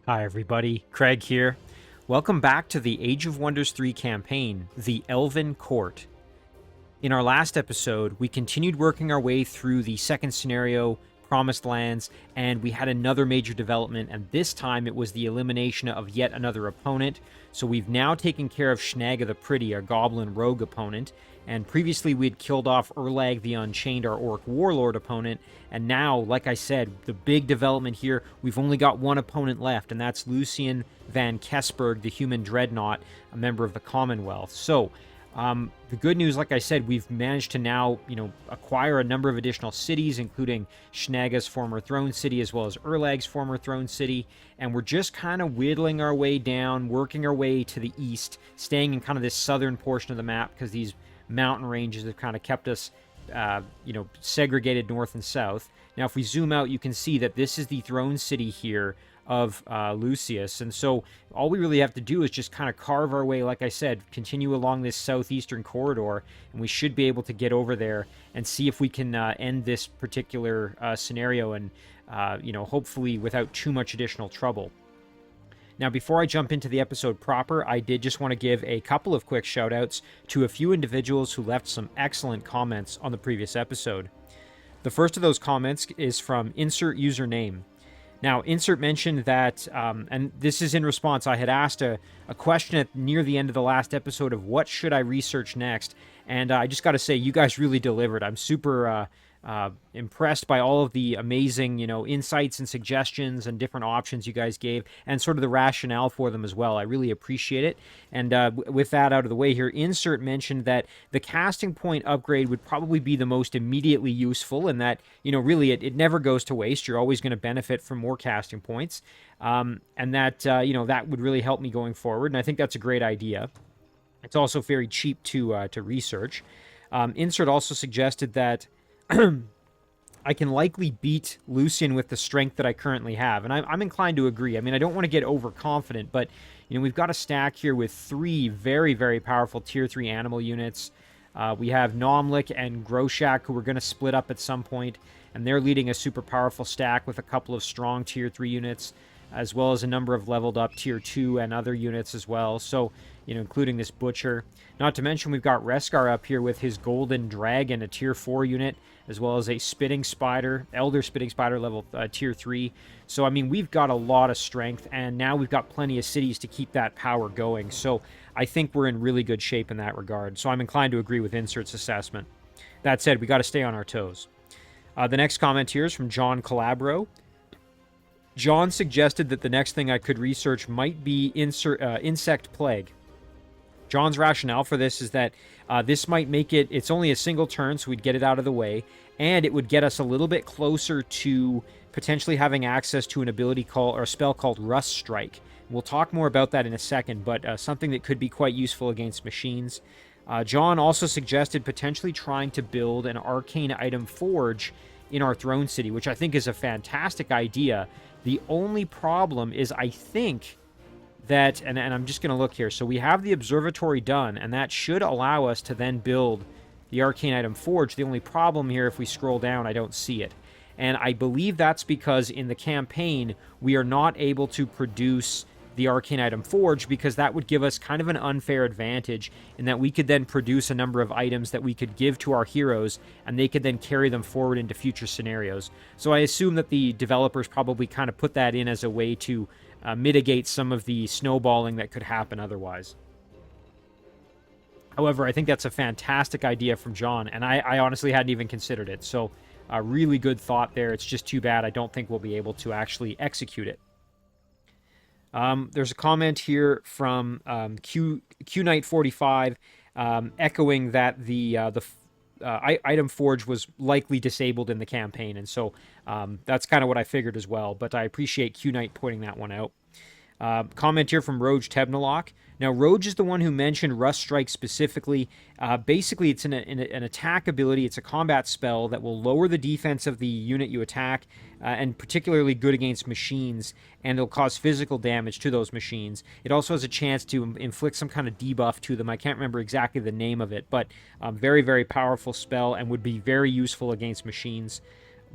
Hi everybody, Craig here. Welcome back to the Age of Wonders 3 campaign, the Elven Court. In our last episode, we continued working our way through the second scenario, Promised Lands, and we had another major development, and this time it was the elimination of yet another opponent. So we've now taken care of Snagga the Pretty, our goblin rogue opponent, and previously we'd killed off Urlag the Unchained, our orc warlord opponent, and now, like I said, the big development here, we've only got one opponent left, and that's Lucien van Kesberg, the human dreadnought, a member of the Commonwealth. So, the good news, like I said, we've managed to now, acquire a number of additional cities, including Snagga's former throne city, as well as Urlag's former throne city, and we're just kind of whittling our way down, working our way to the east, staying in kind of this southern portion of the map, because these mountain ranges have kind of kept us, segregated north and south. Now, if we zoom out, you can see that this is the throne city here of Lucius, and so all we really have to do is just kind of carve our way, like I said, continue along this southeastern corridor, and we should be able to get over there and see if we can end this particular scenario, and hopefully without too much additional trouble. Now, before I jump into the episode proper, I did just want to give a couple of quick shout-outs to a few individuals who left some excellent comments on the previous episode. The first of those comments is from Insert Username. Now, Insert mentioned that, and this is in response, I had asked a question near the end of the last episode of what should I research next, and I just got to say, you guys really delivered. I'm super impressed by all of the amazing, insights and suggestions and different options you guys gave, and sort of the rationale for them as well. I really appreciate it. And with that out of the way here, Insert mentioned that the casting point upgrade would probably be the most immediately useful, and that, really it never goes to waste. You're always going to benefit from more casting points, and that, that would really help me going forward, and I think that's a great idea. It's also very cheap to research. Insert also suggested that I can likely beat Lucien with the strength that I currently have, and I'm inclined to agree. I mean, I don't want to get overconfident, but we've got a stack here with 3 very, very powerful Tier 3 animal units. We have Nomlik and Groshak, who we're going to split up at some point, and they're leading a super powerful stack with a couple of strong Tier 3 units, as well as a number of leveled up Tier 2 and other units as well, so, including this Butcher. Not to mention, we've got Reskar up here with his Golden Dragon, a Tier 4 unit, as well as a Spitting Spider, Elder Spitting Spider level Tier 3. So, I mean, we've got a lot of strength, and now we've got plenty of cities to keep that power going. So, I think we're in really good shape in that regard. So, I'm inclined to agree with Insert's assessment. That said, we got to stay on our toes. The next comment here is from John Calabro. John suggested that the next thing I could research might be insect plague. John's rationale for this is that this might make it's only a single turn, so we'd get it out of the way, and it would get us a little bit closer to potentially having access to an ability or a spell called Rust Strike. We'll talk more about that in a second, but something that could be quite useful against machines. John also suggested potentially trying to build an arcane item forge in our throne city, which I think is a fantastic idea. The only problem is, I think that, and I'm just going to look here, so we have the observatory done, and that should allow us to then build the arcane item forge. The only problem here, if we scroll down, I don't see it. And I believe that's because in the campaign, we are not able to produce the arcane item forge, because that would give us kind of an unfair advantage in that we could then produce a number of items that we could give to our heroes, and they could then carry them forward into future scenarios. So I assume that the developers probably kind of put that in as a way to mitigate some of the snowballing that could happen otherwise. However, I think that's a fantastic idea from John, and I honestly hadn't even considered it. So a really good thought there. It's just too bad I don't think we'll be able to actually execute it. There's a comment here from QKnight45 echoing that the item forge was likely disabled in the campaign, and so that's kind of what I figured as well, but I appreciate QKnight pointing that one out. Comment here from Roge Tebnolok. Now, Roge is the one who mentioned Rust Strike specifically. Basically, it's an attack ability. It's a combat spell that will lower the defense of the unit you attack, and particularly good against machines, and it'll cause physical damage to those machines. It also has a chance to inflict some kind of debuff to them. I can't remember exactly the name of it, but very, very powerful spell and would be very useful against machines.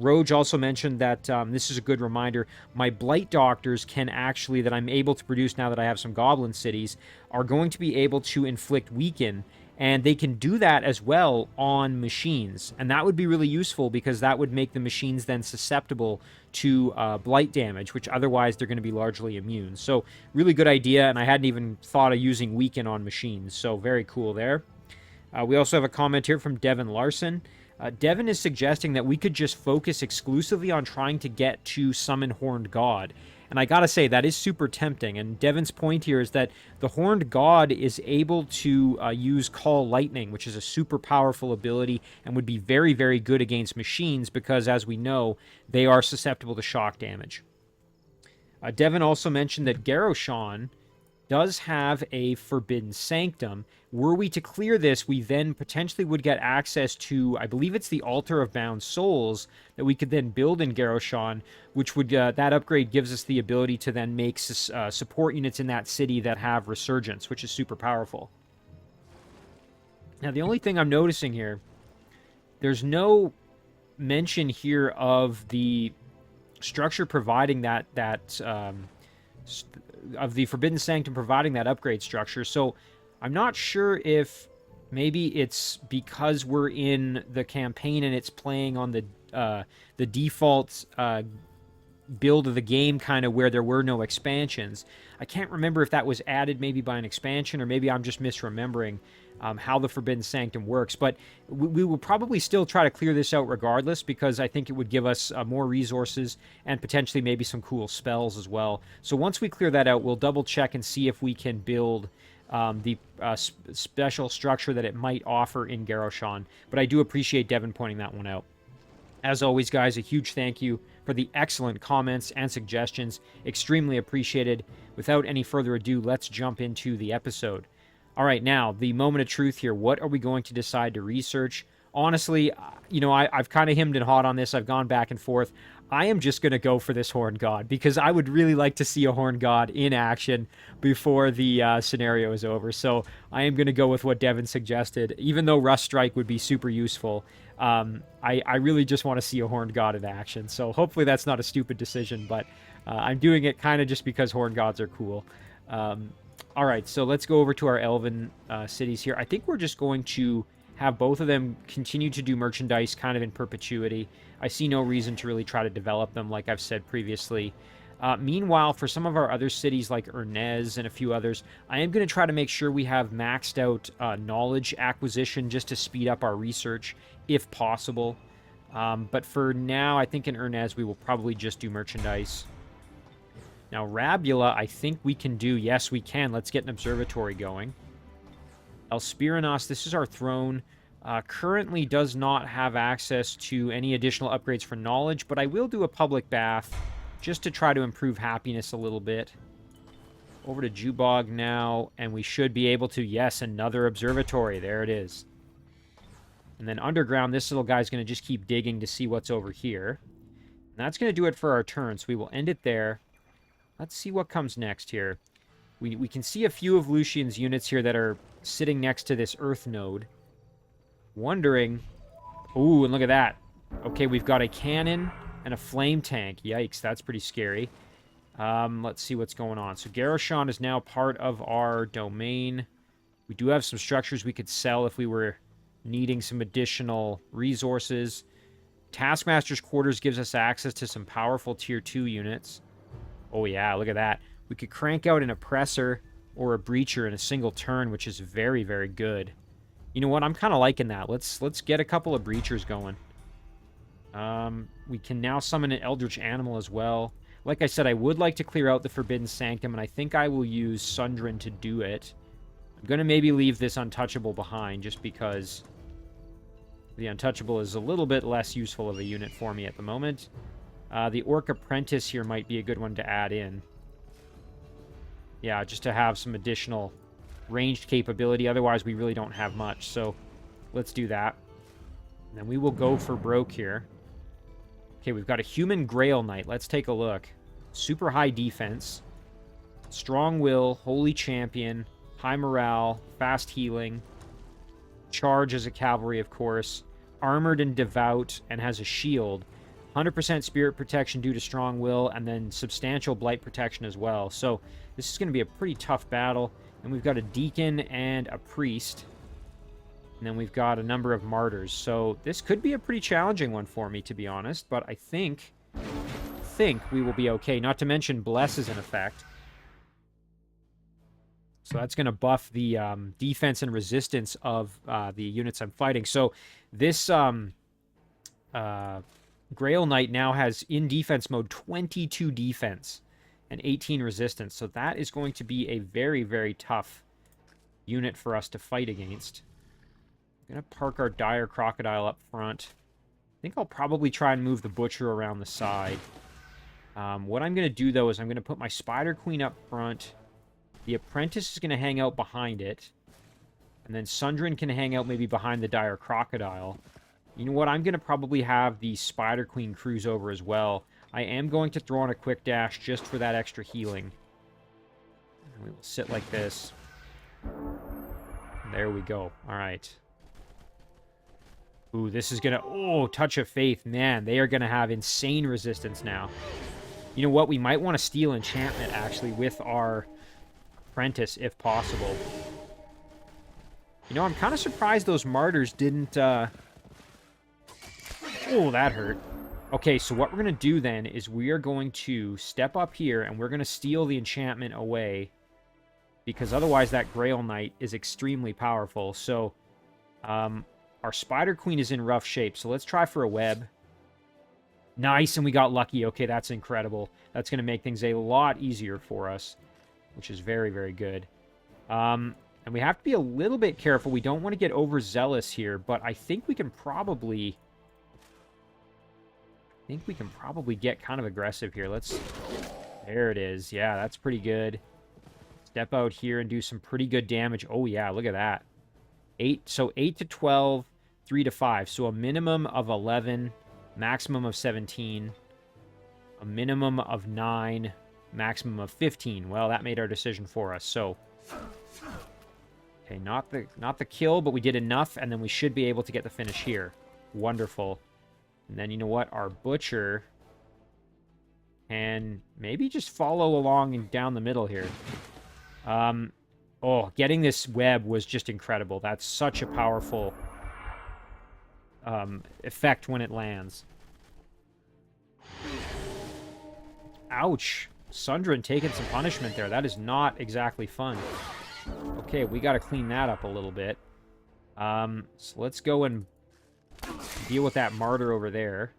Roge also mentioned that this is a good reminder. My Blight Doctors can actually, that I'm able to produce now that I have some Goblin cities, are going to be able to inflict weaken, and they can do that as well on machines. And that would be really useful because that would make the machines then susceptible to blight damage, which otherwise they're going to be largely immune. So really good idea, and I hadn't even thought of using weaken on machines. So very cool there. We also have a comment here from Devin Larson. Devin is suggesting that we could just focus exclusively on trying to get to Summon Horned God. And I gotta say, that is super tempting. And Devin's point here is that the Horned God is able to use Call Lightning, which is a super powerful ability and would be very, very good against machines because, as we know, they are susceptible to shock damage. Devin also mentioned that Garroshon does have a Forbidden Sanctum. Were we to clear this, we then potentially would get access to, I believe it's the Altar of Bound Souls that we could then build in Garroshon, which would, that upgrade gives us the ability to then make support units in that city that have Resurgence, which is super powerful. Now, the only thing I'm noticing here, there's no mention here of the structure providing of the Forbidden Sanctum providing that upgrade structure. So I'm not sure if maybe it's because we're in the campaign and it's playing on the default build of the game, kind of where there were no expansions. I can't remember if that was added maybe by an expansion, or maybe I'm just misremembering how the Forbidden Sanctum works. But we will probably still try to clear this out regardless, because I think it would give us more resources and potentially maybe some cool spells as well. So once we clear that out, we'll double check and see if we can build the special structure that it might offer in Garroshon. But I do appreciate Devin pointing that one out. As always, guys, a huge thank you for the excellent comments and suggestions. Extremely appreciated. Without any further ado, let's jump into the episode. All right, now, the moment of truth here. What are we going to decide to research? Honestly, you know, I've kind of hemmed and hawed on this. I've gone back and forth. I am just going to go for this Horned God, because I would really like to see a Horned God in action before the scenario is over. So I am going to go with what Devin suggested. Even though Rust Strike would be super useful, I really just want to see a Horned God in action. So hopefully that's not a stupid decision, but I'm doing it kind of just because Horned Gods are cool. All right, so let's go over to our Elven cities here. I think we're just going to have both of them continue to do merchandise kind of in perpetuity. I see no reason to really try to develop them, like I've said previously. Meanwhile, for some of our other cities like Ernez and a few others, I am going to try to make sure we have maxed out knowledge acquisition just to speed up our research, if possible. But for now, I think in Ernez we will probably just do merchandise. Now, Rabula, I think we can do... Yes, we can. Let's get an observatory going. Elspiranos, this is our throne. Currently does not have access to any additional upgrades for knowledge, but I will do a public bath just to try to improve happiness a little bit. Over to Jubog now, and we should be able to... Yes, another observatory. There it is. And then underground, this little guy's going to just keep digging to see what's over here. And that's going to do it for our turn, so we will end it there. Let's see what comes next here. We can see a few of Lucien's units here that are sitting next to this Earth node. Wondering... Ooh, and look at that. Okay, we've got a cannon and a flame tank. Yikes, that's pretty scary. Let's see what's going on. So Garroshon is now part of our domain. We do have some structures we could sell if we were needing some additional resources. Taskmaster's Quarters gives us access to some powerful Tier 2 units. Oh yeah, look at that. We could crank out an Oppressor or a Breacher in a single turn, which is very, very good. You know what? I'm kind of liking that. Let's get a couple of Breachers going. We can now summon an Eldritch Animal as well. Like I said, I would like to clear out the Forbidden Sanctum, and I think I will use Sundrin to do it. I'm going to maybe leave this Untouchable behind, just because the Untouchable is a little bit less useful of a unit for me at the moment. The Orc Apprentice here might be a good one to add in. Yeah, just to have some additional ranged capability. Otherwise, we really don't have much. So let's do that. And then we will go for broke here. Okay, we've got a Human Grail Knight. Let's take a look. Super high defense. Strong will. Holy Champion. High morale. Fast healing. Charge as a cavalry, of course. Armored and devout. And has a shield. 100% spirit protection due to strong will, and then substantial blight protection as well. So this is going to be a pretty tough battle. And we've got a deacon and a priest. And then we've got a number of martyrs. So this could be a pretty challenging one for me, to be honest. But I think we will be okay. Not to mention Bless is in effect. So that's going to buff the defense and resistance of the units I'm fighting. So this Grail Knight now has, in defense mode, 22 defense and 18 resistance. So that is going to be a very, very tough unit for us to fight against. I'm going to park our Dire Crocodile up front. I think I'll probably try and move the Butcher around the side. What I'm going to do, though, is I'm going to put my Spider Queen up front. The Apprentice is going to hang out behind it. And then Sundrin can hang out maybe behind the Dire Crocodile. You know what? I'm going to probably have the Spider Queen cruise over as well. I am going to throw on a quick dash just for that extra healing. We will sit like this. There we go. All right. Ooh, this is going to... Oh, Touch of Faith. Man, they are going to have insane resistance now. You know what? We might want to steal enchantment, actually, with our Apprentice, if possible. You know, I'm kind of surprised those martyrs didn't... Oh, that hurt. Okay, so what we're going to do then is we are going to step up here and we're going to steal the enchantment away, because otherwise that Grail Knight is extremely powerful. So, our Spider Queen is in rough shape, so let's try for a web. Nice, and we got lucky. Okay, that's incredible. That's going to make things a lot easier for us, which is very, very good. And we have to be a little bit careful. We don't want to get overzealous here, but I think we can probably... get kind of aggressive here. Let's... There it is. Yeah, that's pretty good. Step out here and do some pretty good damage. Oh, yeah, look at that. 8 to 12, 3 to 5. So a minimum of 11, maximum of 17, a minimum of 9, maximum of 15. Well, that made our decision for us. So, okay, not the kill, but we did enough, and then we should be able to get the finish here. Wonderful. And then, you know what? Our Butcher can maybe just follow along and down the middle here. Oh, getting this web was just incredible. That's such a powerful effect when it lands. Ouch. Sundrin taking some punishment there. That is not exactly fun. Okay, we got to clean that up a little bit. So let's go and deal with that martyr over there.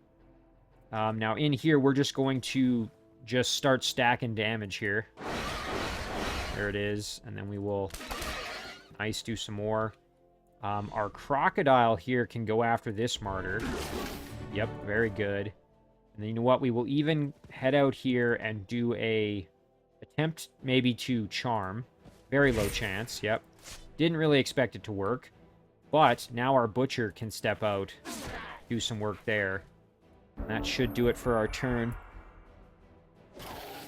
Now in here, we're just going to just start stacking damage here. There it is. And then we will do some more. Our Crocodile here can go after this martyr. Yep, very good. And then you know what? We will even head out here and do a attempt maybe to charm. Very low chance, yep. Didn't really expect it to work. But now our Butcher can step out, do some work there. And that should do it for our turn.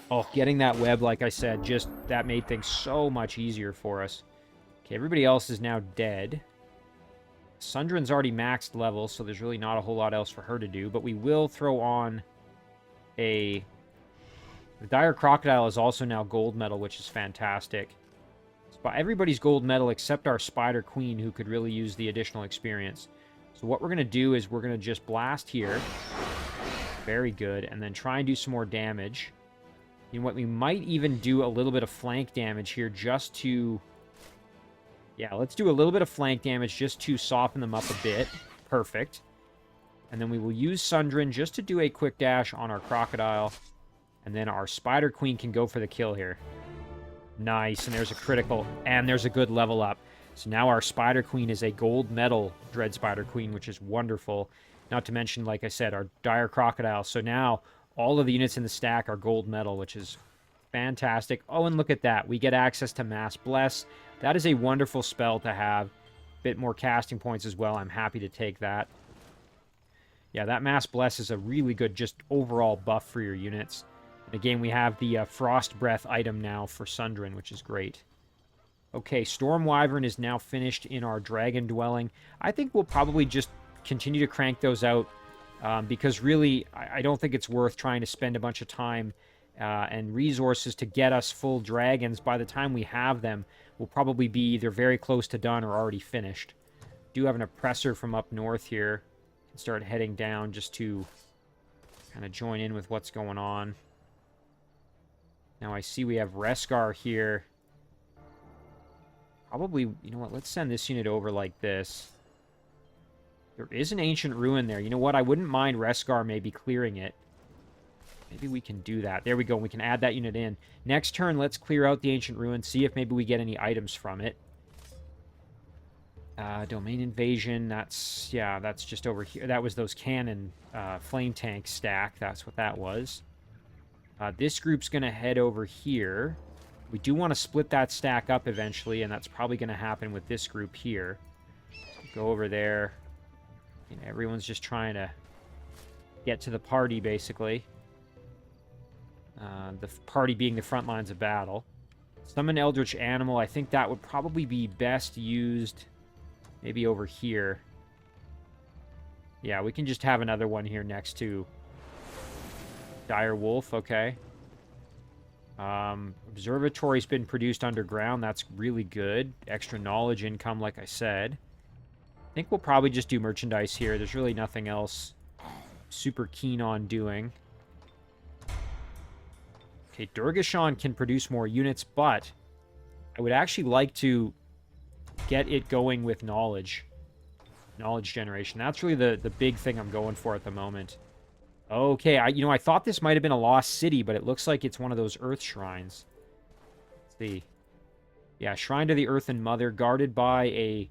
Oh, getting that web, like I said, just that made things so much easier for us. Okay, everybody else is now dead. Sundrin's already maxed level, so there's really not a whole lot else for her to do. But we will throw on a... The Dire Crocodile is also now gold medal, which is fantastic. Everybody's gold medal except our Spider Queen, who could really use the additional experience. So what we're going to do is we're going to just blast here. Very good. And then try and do some more damage. You know what? We might even do a little bit of flank damage here just to... Yeah, let's do a little bit of flank damage just to soften them up a bit. Perfect. And then we will use Sundrin just to do a quick dash on our Crocodile. And then our Spider Queen can go for the kill here. Nice, and there's a critical, and there's a good level up. So now our Spider Queen is a gold medal Dread Spider Queen, which is wonderful. Not to mention, like I said, our Dire Crocodile. So now all of the units in the stack are gold medal, which is fantastic. Oh, and look at that. We get access to Mass Bless. That is a wonderful spell to have. Bit more casting points as well. I'm happy to take that. Yeah, that Mass Bless is a really good just overall buff for your units. Again, we have the Frost Breath item now for Sundrin, which is great. Okay, Storm Wyvern is now finished in our Dragon Dwelling. I think we'll probably just continue to crank those out Because really, I don't think it's worth trying to spend a bunch of time and resources to get us full dragons. By the time we have them, we'll probably be either very close to done or already finished. Do have an oppressor from up north here. Can start heading down just to kind of join in with what's going on. Now I see we have Reskar here. Probably, you know what, let's send this unit over like this. There is an ancient ruin there. You know what, I wouldn't mind Reskar maybe clearing it. Maybe we can do that. There we go, we can add that unit in. Next turn, let's clear out the ancient ruin, see if maybe we get any items from it. Domain invasion, that's just over here. That was those cannon flame tank stack. That's what that was. This group's going to head over here. We do want to split that stack up eventually, and that's probably going to happen with this group here. Go over there. You know, everyone's just trying to get to the party, basically. The party being the front lines of battle. Summon Eldritch Animal. I think that would probably be best used maybe over here. Yeah, we can just have another one here next to Dire Wolf, okay. Observatory's been produced underground. That's really good. Extra knowledge income, like I said. I think we'll probably just do merchandise here. There's really nothing else super keen on doing. Okay, Durgashan can produce more units, but I would actually like to get it going with knowledge. Knowledge generation. That's really the big thing I'm going for at the moment. Okay, I thought this might have been a lost city, but it looks like it's one of those earth shrines. Let's see. Yeah, Shrine to the Earthen Mother, guarded by a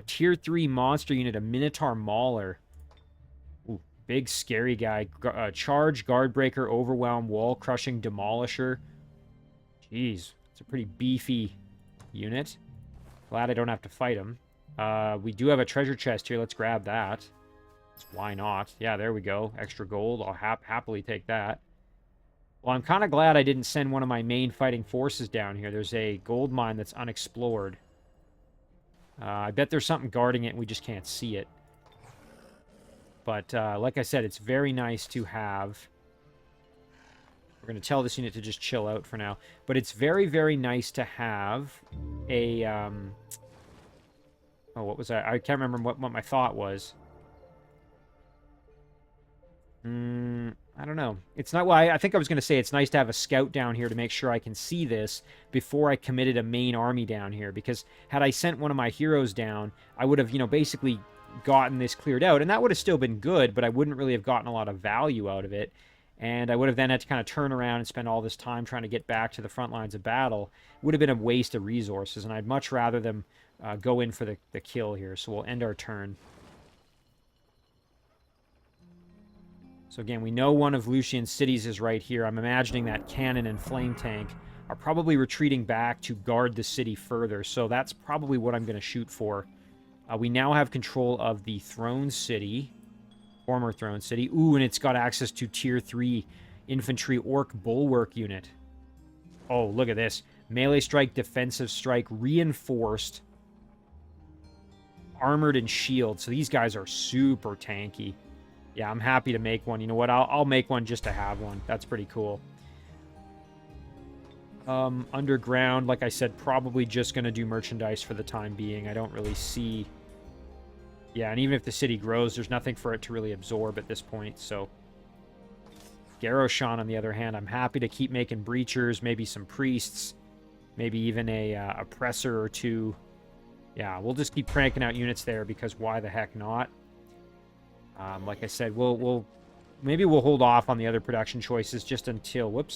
tier 3 monster unit, a Minotaur Mauler. Ooh, big scary guy. Charge, Guardbreaker, Overwhelm, Wall Crushing, Demolisher. Jeez, it's a pretty beefy unit. Glad I don't have to fight him. We do have a treasure chest here. Let's grab that. Why not? Yeah, there we go. Extra gold. I'll happily take that. Well, I'm kind of glad I didn't send one of my main fighting forces down here. There's a gold mine that's unexplored. I bet there's something guarding it and we just can't see it. But like I said, it's very nice to have. We're going to tell this unit to just chill out for now. But it's very, very nice to have a... Oh, what was that? I can't remember what my thought was. I don't know. It's not... Well, I think I was going to say it's nice to have a scout down here to make sure I can see this before I committed a main army down here. Because had I sent one of my heroes down, I would have, basically gotten this cleared out. And that would have still been good, but I wouldn't really have gotten a lot of value out of it. And I would have then had to kind of turn around and spend all this time trying to get back to the front lines of battle. It would have been a waste of resources, and I'd much rather them go in for the kill here. So we'll end our turn. So again, we know one of Lucien's cities is right here. I'm imagining that cannon and flame tank are probably retreating back to guard the city further. So that's probably what I'm going to shoot for. We now have control of the Throne City. Former Throne City. Ooh, and it's got access to Tier 3 Infantry Orc Bulwark unit. Oh, look at this. Melee strike, defensive strike, reinforced, armored, and shield. So these guys are super tanky. Yeah, I'm happy to make one. You know what? I'll make one just to have one. That's pretty cool. Underground, like I said, probably just going to do merchandise for the time being. I don't really see... Yeah, and even if the city grows, there's nothing for it to really absorb at this point, so... Garoshan, on the other hand, I'm happy to keep making breachers, maybe some priests, maybe even a oppressor or two. Yeah, we'll just keep cranking out units there, because why the heck not? Like I said, maybe we'll hold off on the other production choices just until,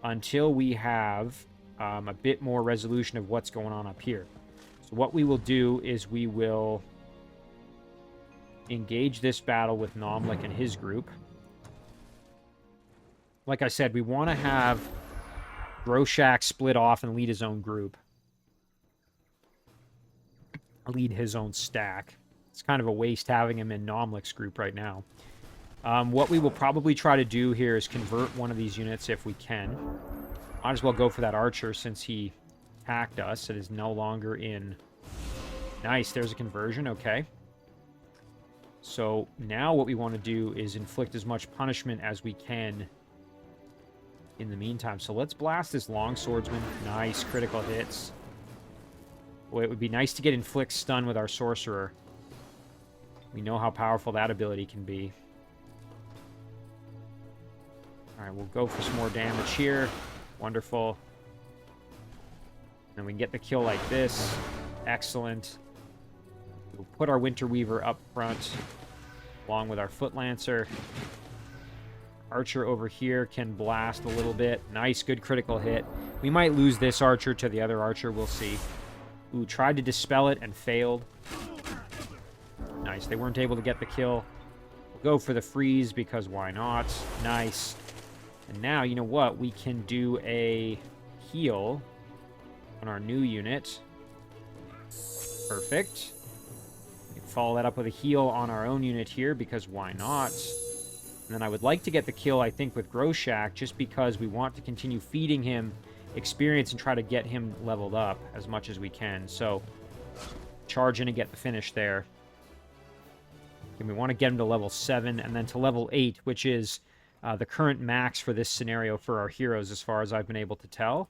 until we have a bit more resolution of what's going on up here. So what we will do is we will engage this battle with Nomlik and his group. Like I said, we want to have Groshak split off and lead his own group. Lead his own stack. It's kind of a waste having him in Nomlik's group right now. What we will probably try to do here is convert one of these units if we can. Might as well go for that archer since he hacked us. It is no longer in... Nice, there's a conversion, okay. So now what we want to do is inflict as much punishment as we can in the meantime. So let's blast this longswordsman. Nice critical hits. Boy, it would be nice to get inflict stun with our sorcerer. We know how powerful that ability can be. Alright, we'll go for some more damage here. Wonderful. And we can get the kill like this. Excellent. We'll put our Winter Weaver up front, along with our Foot Lancer. Archer over here can blast a little bit. Nice, good critical hit. We might lose this archer to the other archer. We'll see. Ooh, tried to dispel it and failed. Nice. They weren't able to get the kill. We'll go for the freeze because why not? Nice. And now, you know what? We can do a heal on our new unit. Perfect. We can follow that up with a heal on our own unit here because why not? And then I would like to get the kill, I think, with Groshak just because we want to continue feeding him experience and try to get him leveled up as much as we can. So, charge in and get the finish there. And we want to get him to level 7 and then to level 8, which is the current max for this scenario for our heroes as far as I've been able to tell.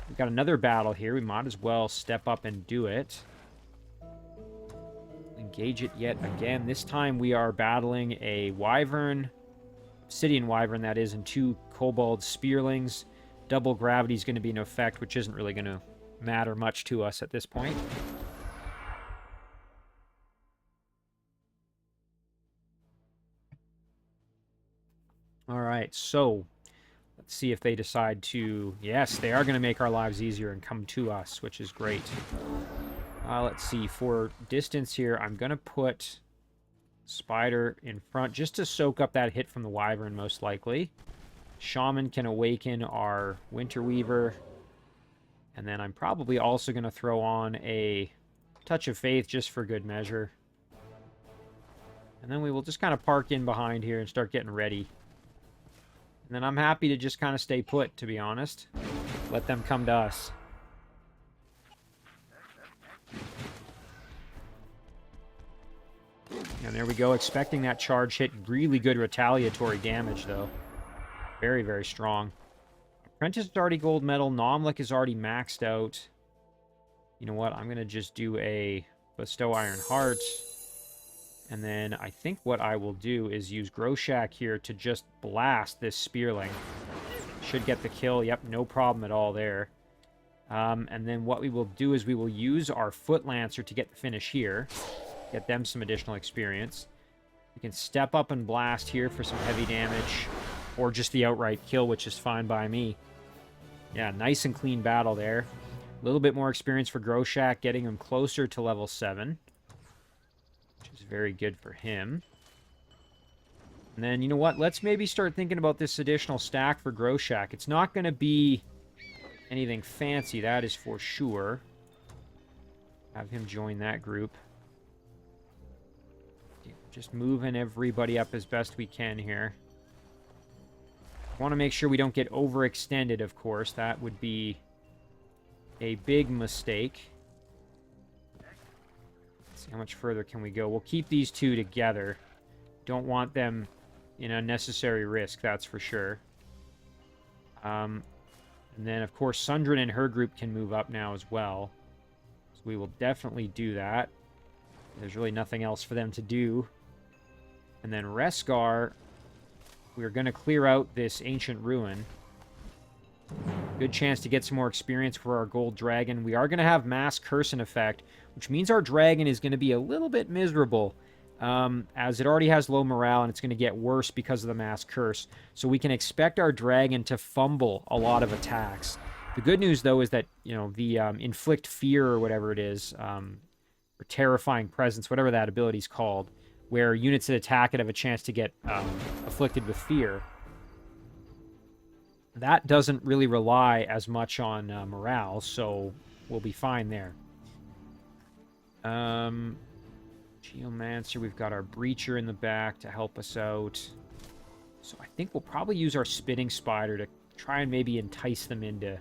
We've got another battle here. We might as well step up and do it. Engage it yet again. This time we are battling a Wyvern, Obsidian Wyvern that is, and 2 Kobold Spearlings. Double gravity is going to be in effect, which isn't really going to matter much to us at this point. All right, so let's see if they decide to... Yes, they are going to make our lives easier and come to us, which is great. Let's see. For distance here, I'm going to put Spider in front just to soak up that hit from the Wyvern, most likely. Shaman can awaken our Winter Weaver. And then I'm probably also going to throw on a Touch of Faith just for good measure. And then we will just kind of park in behind here and start getting ready. And then I'm happy to just kind of stay put, to be honest. Let them come to us. And there we go, expecting that charge hit. Really good retaliatory damage, though. Very, very strong. Apprentice is already gold medal. Nomlik is already maxed out. You know what? I'm going to just do a Bestow Iron Heart. And then I think what I will do is use Groshak here to just blast this Spearling. Should get the kill. Yep, no problem at all there. And then what we will do is we will use our Foot Lancer to get the finish here. Get them some additional experience. We can step up and blast here for some heavy damage. Or just the outright kill, which is fine by me. Yeah, nice and clean battle there. A little bit more experience for Groshak, getting him closer to level 7. Which is very good for him. And then, you know what? Let's maybe start thinking about this additional stack for Groshak. It's not going to be anything fancy, that is for sure. Have him join that group. Just moving everybody up as best we can here. Want to make sure we don't get overextended, of course. That would be a big mistake. Let's see how much further can we go. We'll keep these two together. Don't want them in unnecessary risk, that's for sure. And then, of course, Sundrin and her group can move up now as well. So we will definitely do that. There's really nothing else for them to do. And then Reskar, we're going to clear out this ancient ruin. Good chance to get some more experience for our gold dragon. We are going to have mass curse in effect, which means our dragon is going to be a little bit miserable, as it already has low morale, and it's going to get worse because of the mass curse. So we can expect our dragon to fumble a lot of attacks. The good news, though, is that, you know, the inflict fear or whatever it is, or terrifying presence, whatever that ability is called, where units that attack it have a chance to get afflicted with fear. That doesn't really rely as much on morale, so we'll be fine there. Geomancer, we've got our Breacher in the back to help us out. So I think we'll probably use our Spitting Spider to try and maybe entice them into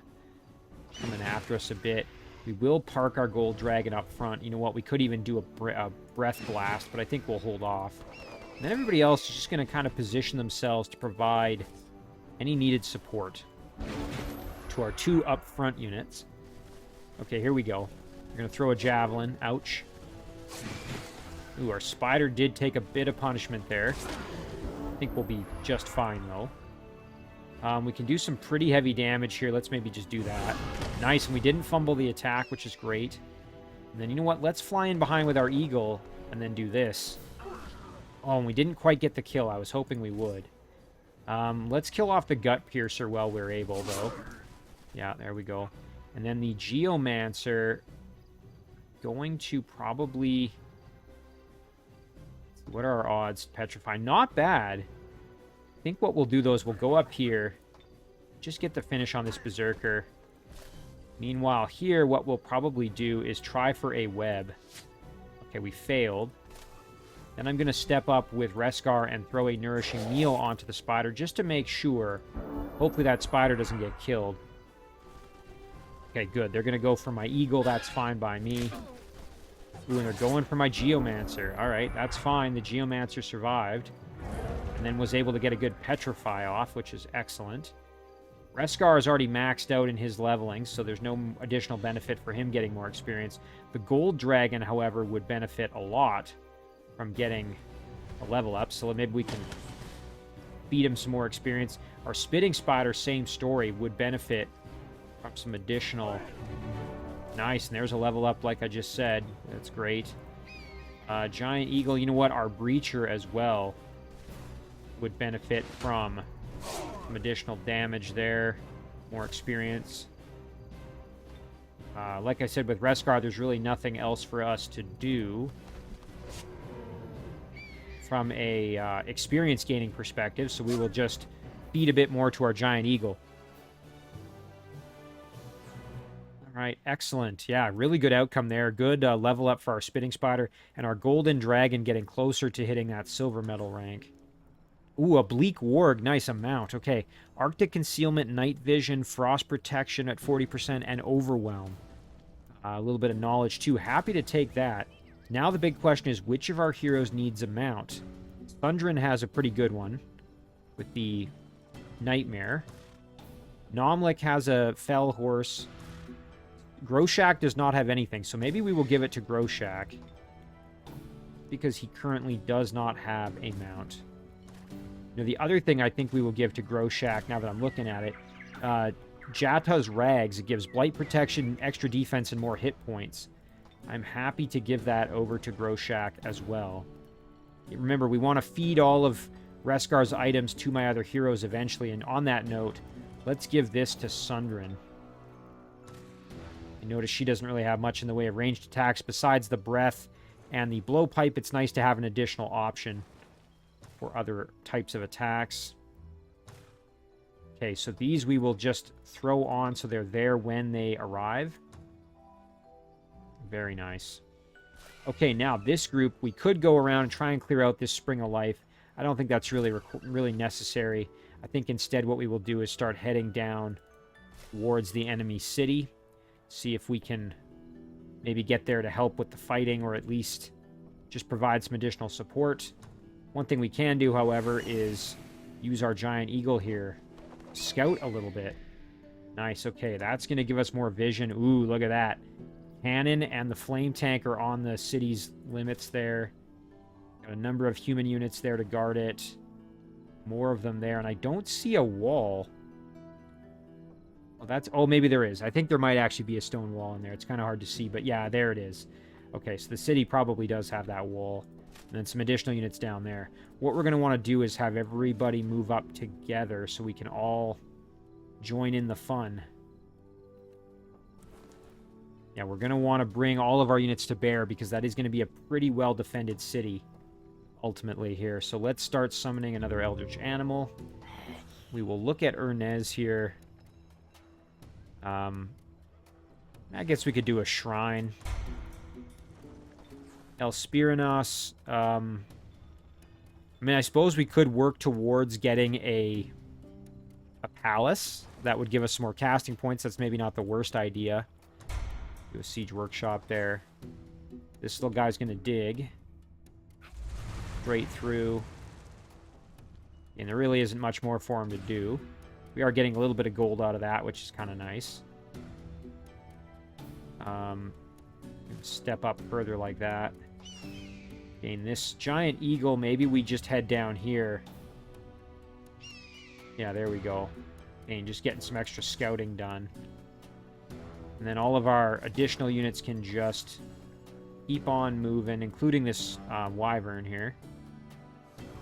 coming after us a bit. We will park our gold dragon up front. You know what? We could even do a breath blast, but I think we'll hold off. And then everybody else is just going to kind of position themselves to provide any needed support to our 2 up front units. Okay, here we go. We're going to throw a javelin. Ouch. Ooh, our spider did take a bit of punishment there. I think we'll be just fine, though. We can do some pretty heavy damage here. Let's maybe just do that. Nice, and we didn't fumble the attack, which is great. And then, you know what? Let's fly in behind with our eagle and then do this. Oh, and we didn't quite get the kill. I was hoping we would. Let's kill off the gut piercer while we're able, though. Yeah, there we go. And then the geomancer going to probably... What are our odds to petrify? Not bad. I think what we'll do, though, is we'll go up here. Just get the finish on this berserker. Meanwhile, here, what we'll probably do is try for a web. Okay, we failed. Then I'm going to step up with Reskar and throw a nourishing meal onto the spider just to make sure. Hopefully that spider doesn't get killed. Okay, good. They're going to go for my eagle. That's fine by me. Ooh, and they're going for my geomancer. All right, that's fine. The geomancer survived. And then was able to get a good petrify off, which is excellent. Reskar is already maxed out in his leveling, so there's no additional benefit for him getting more experience. The gold dragon, however, would benefit a lot from getting a level up, so maybe we can feed him some more experience. Our spitting spider, same story, would benefit from some additional... Nice, and there's a level up like I just said. That's great. Giant eagle, you know what? Our breacher as well would benefit from some additional damage there. More experience. Like I said, with Reskar, there's really nothing else for us to do from a experience gaining perspective, so we will just feed a bit more to our giant eagle. All right, excellent. Yeah, really good outcome there. Good level up for our spitting spider, and our golden dragon getting closer to hitting that silver medal rank. Ooh, a bleak warg. Nice amount. Okay, Arctic concealment, night vision, frost protection at 40%, and overwhelm. A little bit of knowledge, too. Happy to take that. Now the big question is, which of our heroes needs a mount? Thundrin has a pretty good one with the Nightmare. Nomlik has a Fell Horse. Groshak does not have anything, so maybe we will give it to Groshak because he currently does not have a mount. You know, the other thing I think we will give to Groshak, now that I'm looking at it, Jata's Rags. It gives blight protection, extra defense, and more hit points. I'm happy to give that over to Groshak as well. Remember, we want to feed all of Reskar's items to my other heroes eventually, and on that note, let's give this to Sundrin. You notice she doesn't really have much in the way of ranged attacks besides the breath and the blowpipe. It's nice to have an additional option for other types of attacks. Okay, so these we will just throw on so they're there when they arrive. Very nice. Okay, now this group, we could go around and try and clear out this Spring of Life. I don't think that's really necessary. I think instead what we will do is start heading down towards the enemy city. See if we can maybe get there to help with the fighting, or at least just provide some additional support. One thing we can do, however, is use our giant eagle here. Scout a little bit. Nice, okay, that's going to give us more vision. Ooh, look at that. Cannon and the flame tank are on the city's limits there. Got a number of human units there to guard it. More of them there, and I don't see a wall. Oh, maybe there is. I think there might actually be a stone wall in there. It's kind of hard to see, but yeah, there it is. Okay, so the city probably does have that wall. And then some additional units down there. What we're going to want to do is have everybody move up together so we can all join in the fun. Yeah, we're going to want to bring all of our units to bear because that is going to be a pretty well-defended city ultimately here. So let's start summoning another Eldritch Animal. We will look at Urnez here. I guess we could do a shrine. Elspirinos. I mean, I suppose we could work towards getting a palace. That would give us some more casting points. That's maybe not the worst idea. Do a siege workshop there. This little guy's going to dig. Straight through. And there really isn't much more for him to do. We are getting a little bit of gold out of that, which is kind of nice. Step up further like that. Gain this giant eagle. Maybe we just head down here. Yeah, there we go. And just getting some extra scouting done. And then all of our additional units can just keep on moving, including this wyvern here.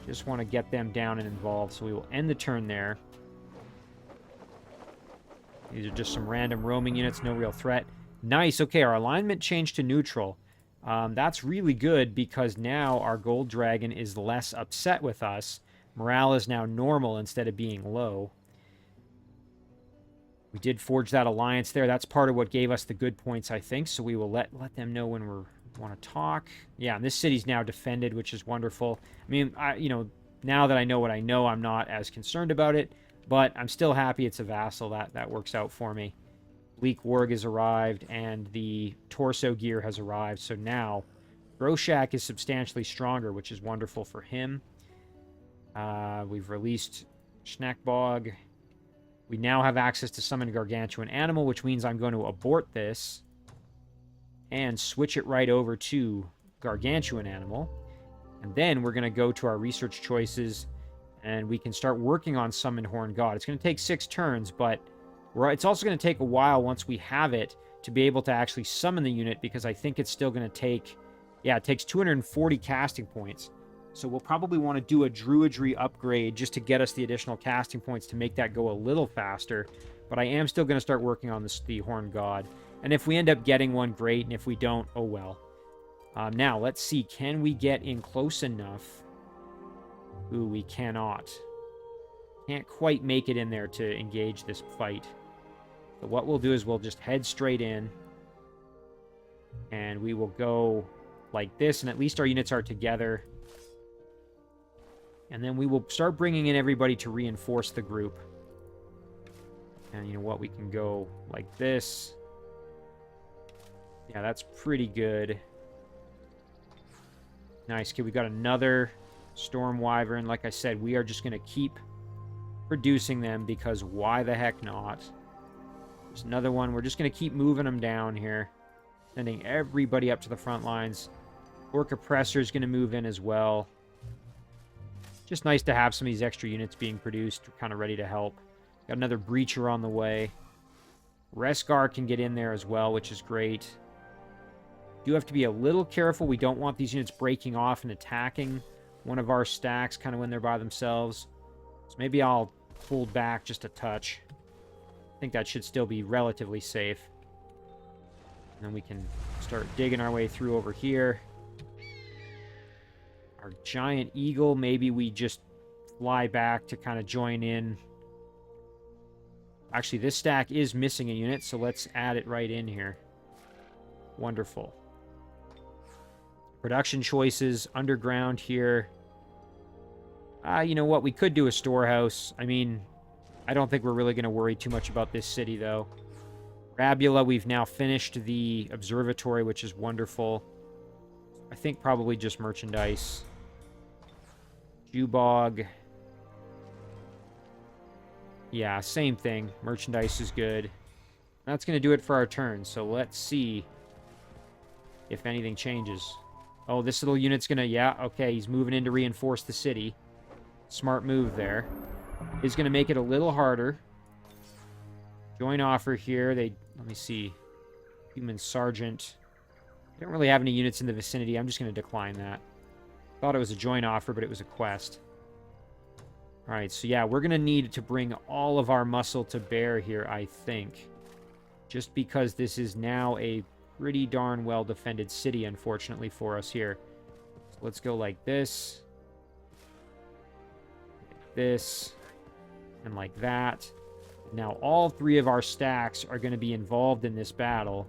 Just want to get them down and involved, so we will end the turn there. These are just some random roaming units, no real threat. Nice, okay, our alignment changed to neutral. That's really good because now our gold dragon is less upset with us. Morale is now normal instead of being low. We did forge that alliance there. That's part of what gave us the good points, I think. So we will let them know when we want to talk. Yeah, and this city's now defended, which is wonderful. I mean, now that I know what I know, I'm not as concerned about it. But I'm still happy it's a vassal. That works out for me. Bleak Warg has arrived, and the torso gear has arrived. So now, Groshak is substantially stronger, which is wonderful for him. We've released Schnackbog. We now have access to summon Gargantuan Animal, which means I'm going to abort this and switch it right over to Gargantuan Animal. And then we're going to go to our research choices, and we can start working on Summon Horn God. It's going to take 6 turns, but it's also going to take a while once we have it to be able to actually summon the unit, because I think it's still going to take... Yeah, it takes 240 casting points. So we'll probably want to do a Druidry upgrade just to get us the additional casting points to make that go a little faster. But I am still going to start working on the Horn God. And if we end up getting one, great. And if we don't, oh well. Now, let's see. Can we get in close enough? Ooh, we cannot. Can't quite make it in there to engage this fight. But what we'll do is we'll just head straight in. And we will go like this. And at least our units are together. And then we will start bringing in everybody to reinforce the group. And you know what? We can go like this. Yeah, that's pretty good. Nice. Okay, we got another Storm Wyvern. Like I said, we are just going to keep producing them because why the heck not? There's another one. We're just going to keep moving them down here. Sending everybody up to the front lines. Orc Oppressor is going to move in as well. Just nice to have some of these extra units being produced. We're kind of ready to help. Got another Breacher on the way. Reskar can get in there as well, which is great. Do have to be a little careful. We don't want these units breaking off and attacking one of our stacks kind of when they're by themselves. So maybe I'll hold back just a touch. I think that should still be relatively safe. And then we can start digging our way through over here. Our giant eagle, maybe we just fly back to kind of join in. Actually, this stack is missing a unit, so let's add it right in here. Wonderful. Production choices, underground here. You know what? We could do a storehouse. I mean, I don't think we're really going to worry too much about this city, though. Rabula, we've now finished the observatory, which is wonderful. I think probably just merchandise. Jubog. Yeah, same thing. Merchandise is good. That's going to do it for our turn, so let's see if anything changes. Oh, this little unit's going to... Yeah, okay, he's moving in to reinforce the city. Smart move there. Is going to make it a little harder. Join offer here. Let me see. Human Sergeant. I don't really have any units in the vicinity. I'm just going to decline that. Thought it was a joint offer, but it was a quest. Alright, so yeah, we're going to need to bring all of our muscle to bear here, I think. Just because this is now a pretty darn well-defended city, unfortunately, for us here. So let's go like this. Like this. And like that. Now, all 3 of our stacks are going to be involved in this battle.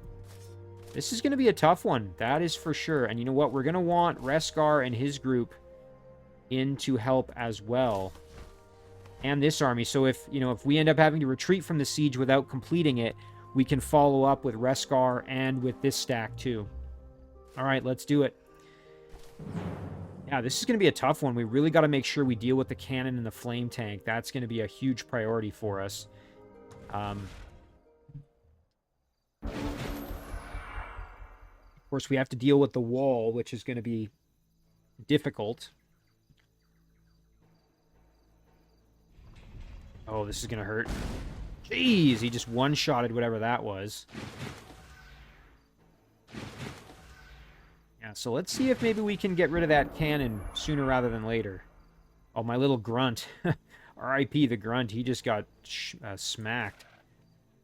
This is going to be a tough one. That is for sure. And you know what? We're going to want Reskar and his group in to help as well. And this army. So if we end up having to retreat from the siege without completing it, we can follow up with Reskar and with this stack too. All right, let's do it. Yeah, this is going to be a tough one. We really got to make sure we deal with the cannon and the flame tank. That's going to be a huge priority for us. Of course, we have to deal with the wall, which is going to be difficult. Oh, this is going to hurt. Jeez, he just one-shotted whatever that was. Yeah, so let's see if maybe we can get rid of that cannon sooner rather than later. Oh, my little grunt. R.I.P. the grunt. He just got smacked.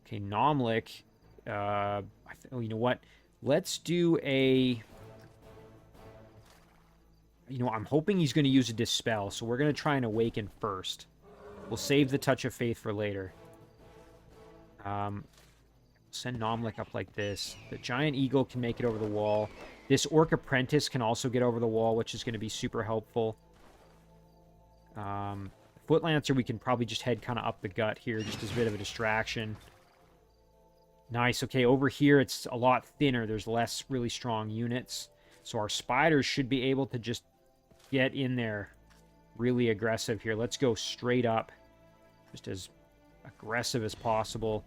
Okay, Nomlik. Oh, you know what? Let's do a... You know, I'm hoping he's going to use a Dispel, so we're going to try and Awaken first. We'll save the Touch of Faith for later. Send Nomlik up like this. The Giant Eagle can make it over the wall. This Orc Apprentice can also get over the wall, which is going to be super helpful. Foot Lancer, we can probably just head kind of up the gut here, just as a bit of a distraction. Nice. Okay, over here it's a lot thinner. There's less really strong units. So our spiders should be able to just get in there really aggressive here. Let's go straight up, just as aggressive as possible.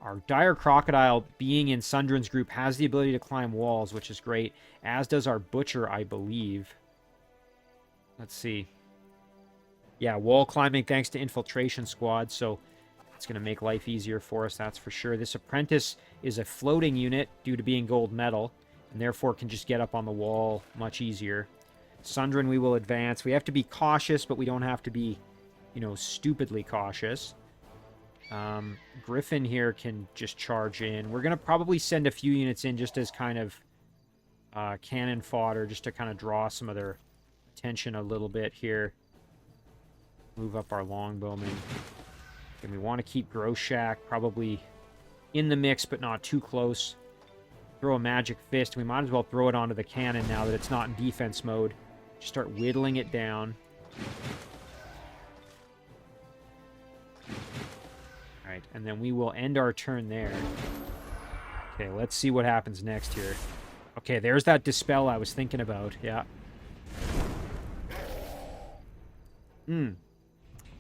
Our Dire Crocodile, being in Sundren's group, has the ability to climb walls, which is great, as does our Butcher, I believe. Let's see. Yeah, wall climbing thanks to Infiltration Squad, so it's going to make life easier for us, that's for sure. This Apprentice is a floating unit due to being gold medal, and therefore can just get up on the wall much easier. Sundren, we will advance. We have to be cautious, but we don't have to be, you know, stupidly cautious. Griffin here can just charge in. We're going to probably send a few units in just as kind of cannon fodder, just to kind of draw some of their attention a little bit here. Move up our longbowmen. And we want to keep Groshak probably in the mix, but not too close. Throw a Magic Fist. We might as well throw it onto the cannon now that it's not in defense mode. Just start whittling it down. Alright, and then we will end our turn there. Okay, let's see what happens next here. Okay, there's that Dispel I was thinking about, yeah.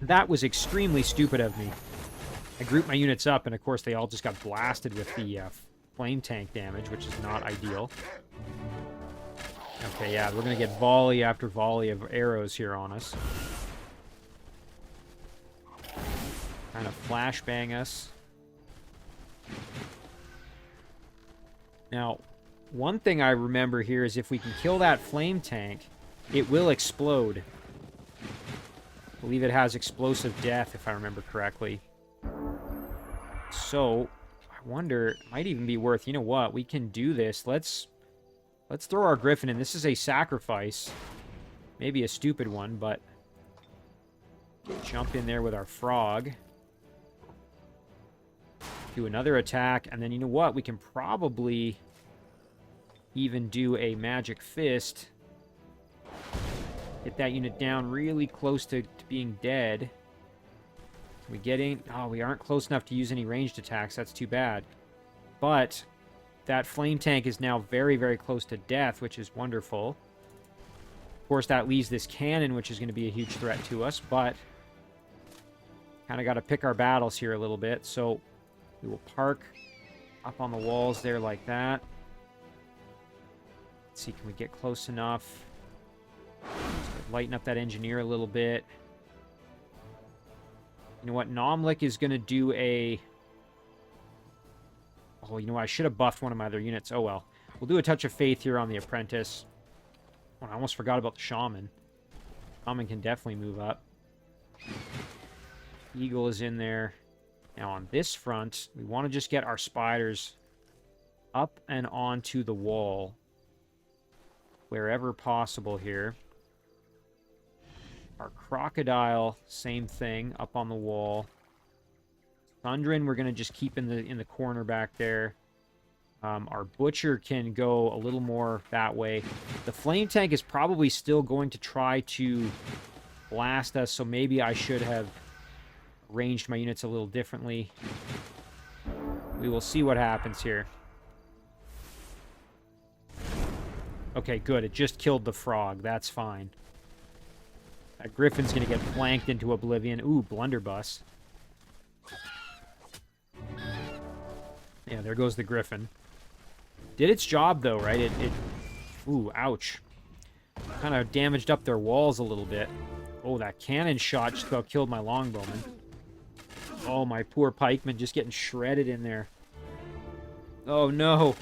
That was extremely stupid of me. I grouped my units up, and of course they all just got blasted with the flame tank damage, which is not ideal. Okay, yeah, we're going to get volley after volley of arrows here on us. Kind of flashbang us. Now, one thing I remember here is if we can kill that flame tank, it will explode. I believe it has explosive death, if I remember correctly. So, I wonder, it might even be worth, you know what, we can do this. Let's throw our Griffin in. This is a sacrifice. Maybe a stupid one, but jump in there with our Frog. Do another attack, and then you know what? We can probably even do a Magic Fist. Get that unit down really close to being dead. Can we get in? Oh, we aren't close enough to use any ranged attacks. That's too bad. But that flame tank is now very, very close to death, which is wonderful. Of course, that leaves this cannon, which is going to be a huge threat to us, but kind of got to pick our battles here a little bit. So we will park up on the walls there like that. Let's see, can we get close enough? Lighten up that engineer a little bit. You know what? Nomlik is going to do a... Oh, you know what? I should have buffed one of my other units. Oh, well. We'll do a Touch of Faith here on the Apprentice. Oh, I almost forgot about the Shaman. Shaman can definitely move up. Eagle is in there. Now, on this front, we want to just get our spiders up and onto the wall wherever possible here. Our Crocodile, same thing, up on the wall. Sundren, we're going to just keep in the corner back there. Our Butcher can go a little more that way. The Flame Tank is probably still going to try to blast us, so maybe I should have arranged my units a little differently. We will see what happens here. Okay, good. It just killed the frog. That's fine. That griffin's going to get flanked into oblivion. Ooh, blunderbuss. Yeah, there goes the griffin. Did its job, though, right? Ooh, ouch. Kind of damaged up their walls a little bit. Oh, that cannon shot just about killed my longbowman. Oh, my poor pikeman just getting shredded in there. Oh, no.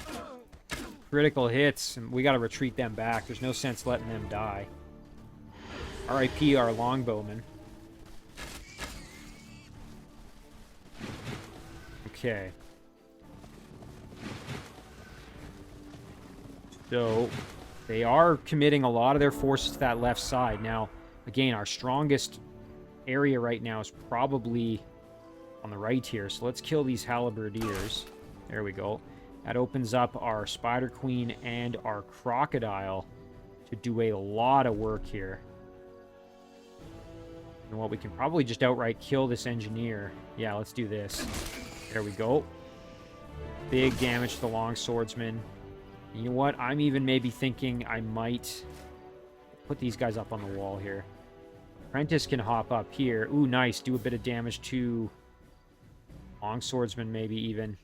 Critical hits, and we got to retreat them back. There's no sense letting them die. R.I.P. our longbowman. Okay. So, they are committing a lot of their forces to that left side. Now, again, our strongest area right now is probably on the right here. So let's kill these halberdiers. There we go. That opens up our Spider Queen and our Crocodile to do a lot of work here. And what we can probably just outright kill this engineer. Yeah, let's do this. There we go. Big damage to the long swordsman. You know what? I'm even maybe thinking I might put these guys up on the wall here. Apprentice can hop up here. Ooh, nice. Do a bit of damage to long swordsman, maybe even.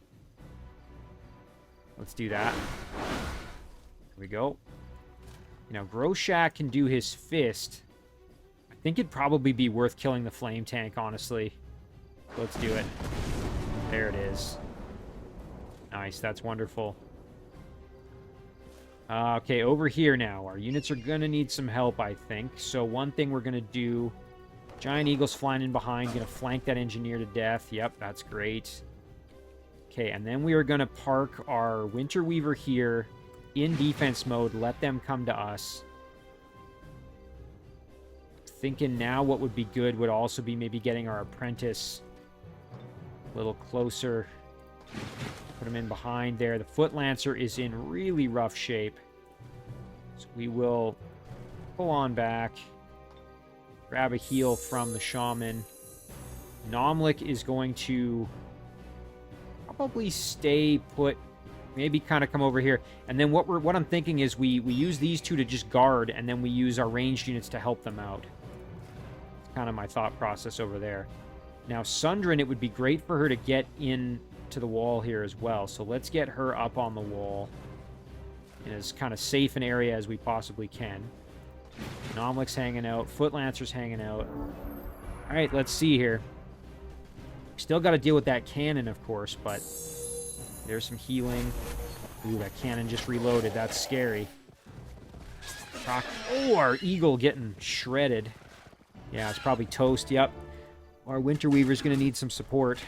Let's do that. There we go. You know, Groshak can do his fist. I think it'd probably be worth killing the flame tank, honestly. Let's do it. There it is. Nice, that's wonderful. Okay, over here now. Our units are going to need some help, I think. So one thing we're going to do... Giant Eagle's flying in behind. Going to flank that engineer to death. Yep, that's great. Okay, and then we are going to park our Winter Weaver here in defense mode. Let them come to us. Thinking now what would be good would also be maybe getting our Apprentice a little closer. Put him in behind there. The Foot Lancer is in really rough shape. So we will pull on back. Grab a heal from the Shaman. Nomlik is going to probably stay put. Maybe kind of come over here. And then what I'm thinking is we use these two to just guard, and then we use our ranged units to help them out. It's kind of my thought process over there. Now, Sundrin, it would be great for her to get in to the wall here as well. So let's get her up on the wall in as kind of safe an area as we possibly can. Nomlik's hanging out. Foot Lancer's hanging out. All right, let's see here. Still got to deal with that cannon, of course, but there's some healing. Ooh, that cannon just reloaded. That's scary. Oh, our eagle getting shredded. Yeah, it's probably toast. Yep. Our Winter Weaver's going to need some support.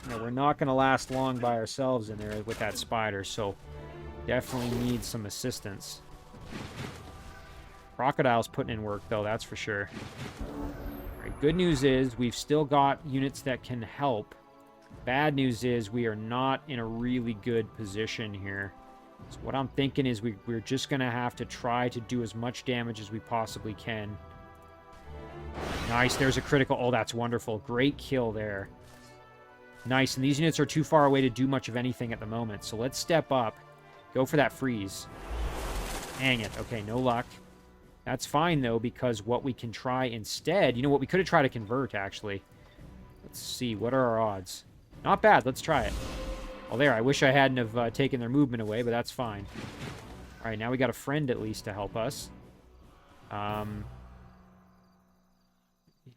Now, we're not going to last long by ourselves in there with that spider, so definitely need some assistance. Crocodile's putting in work, though, that's for sure. All right, good news is we've still got units that can help. Bad news is we are not in a really good position here. So what I'm thinking is we're just going to have to try to do as much damage as we possibly can. Nice, there's a critical. Oh, that's wonderful. Great kill there. Nice, and these units are too far away to do much of anything at the moment. So let's step up. Go for that freeze. Dang it. Okay, no luck. That's fine, though, because what we can try instead... You know what? We could have tried to convert, actually. Let's see. What are our odds? Not bad. Let's try it. Well, there. I wish I hadn't have taken their movement away, but that's fine. All right, now we got a friend, at least, to help us. You know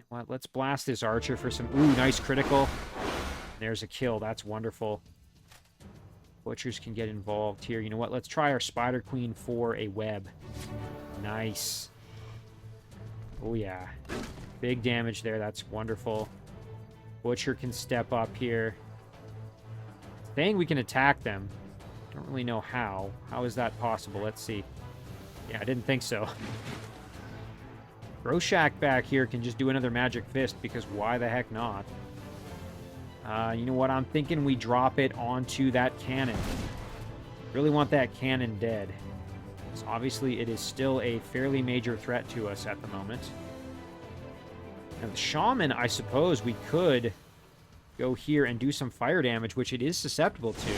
what? Let's blast this archer for some... Ooh, nice critical. There's a kill. That's wonderful. Butchers can get involved here. You know what? Let's try our Spider Queen for a web. Nice. Oh, yeah. Big damage there. That's wonderful. Butcher can step up here. Saying we can attack them. Don't really know how. How is that possible? Let's see. Yeah, I didn't think so. Groshak back here can just do another magic fist, because why the heck not? You know what? I'm thinking we drop it onto that cannon. Really want that cannon dead. So obviously, it is still a fairly major threat to us at the moment. And the Shaman, I suppose we could go here and do some fire damage, which it is susceptible to.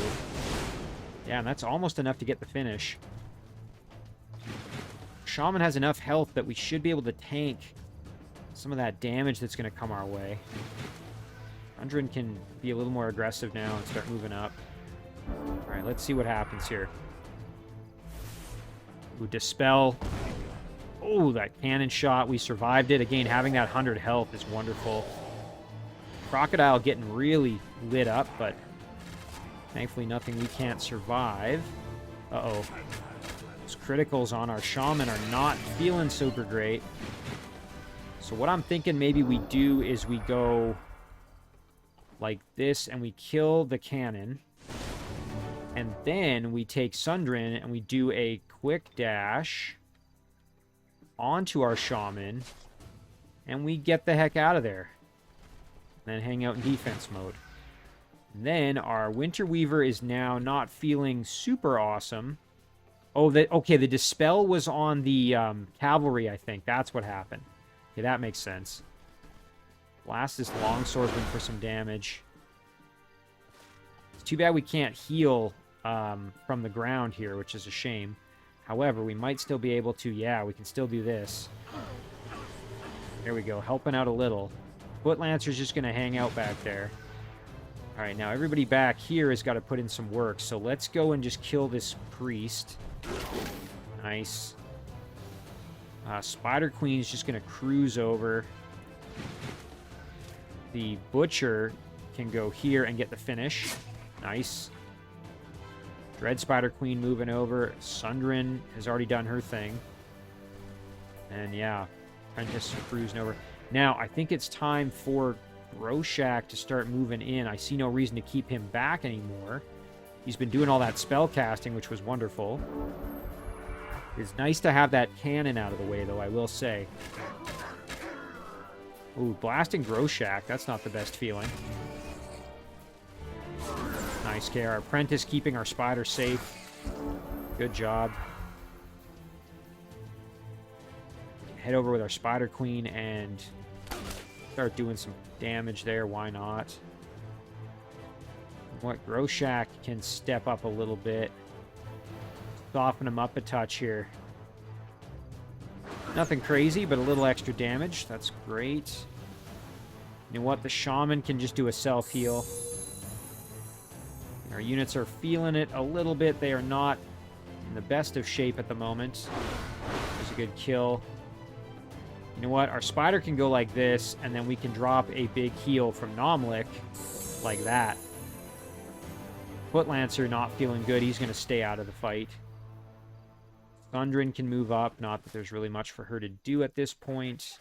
Yeah, and that's almost enough to get the finish. Shaman has enough health that we should be able to tank some of that damage that's going to come our way. Undrin can be a little more aggressive now and start moving up. Alright, let's see what happens here. Ooh, Dispel. Oh, that cannon shot. We survived it. Again, having that 100 health is wonderful. Crocodile getting really lit up, but thankfully nothing we can't survive. Uh-oh. Those criticals on our Shaman are not feeling super great. So what I'm thinking maybe we do is we go like this and we kill the cannon. And then we take Sundrin and we do a quick dash onto our Shaman. And we get the heck out of there. And then hang out in defense mode. And then our Winter Weaver is now not feeling super awesome. Oh, okay, the Dispel was on the Cavalry, I think. That's what happened. Okay, that makes sense. Blast this Longswordman for some damage. It's too bad we can't heal from the ground here, which is a shame. However, we might still be able to... Yeah, we can still do this. There we go, helping out a little. Foot Lancer's just going to hang out back there. Alright, now everybody back here has got to put in some work. So let's go and just kill this priest. Nice. Spider Queen's just going to cruise over. The Butcher can go here and get the finish. Nice. Dread Spider Queen moving over. Sundrin has already done her thing. And yeah, Prentice cruising over. Now, I think it's time for Groshak to start moving in. I see no reason to keep him back anymore. He's been doing all that spell casting, which was wonderful. It's nice to have that cannon out of the way, though, I will say. Ooh, blasting Groshak. That's not the best feeling. Nice care. Our Apprentice keeping our spider safe. Good job. Head over with our Spider Queen and start doing some damage there. Why not? What, Groshak can step up a little bit. Soften him up a touch here. Nothing crazy, but a little extra damage. That's great. You know what? The Shaman can just do a self-heal. Our units are feeling it a little bit. They are not in the best of shape at the moment. There's a good kill. You know what? Our Spider can go like this, and then we can drop a big heal from Nomlik like that. Footlancer not feeling good. He's going to stay out of the fight. Thundrin can move up. Not that there's really much for her to do at this point.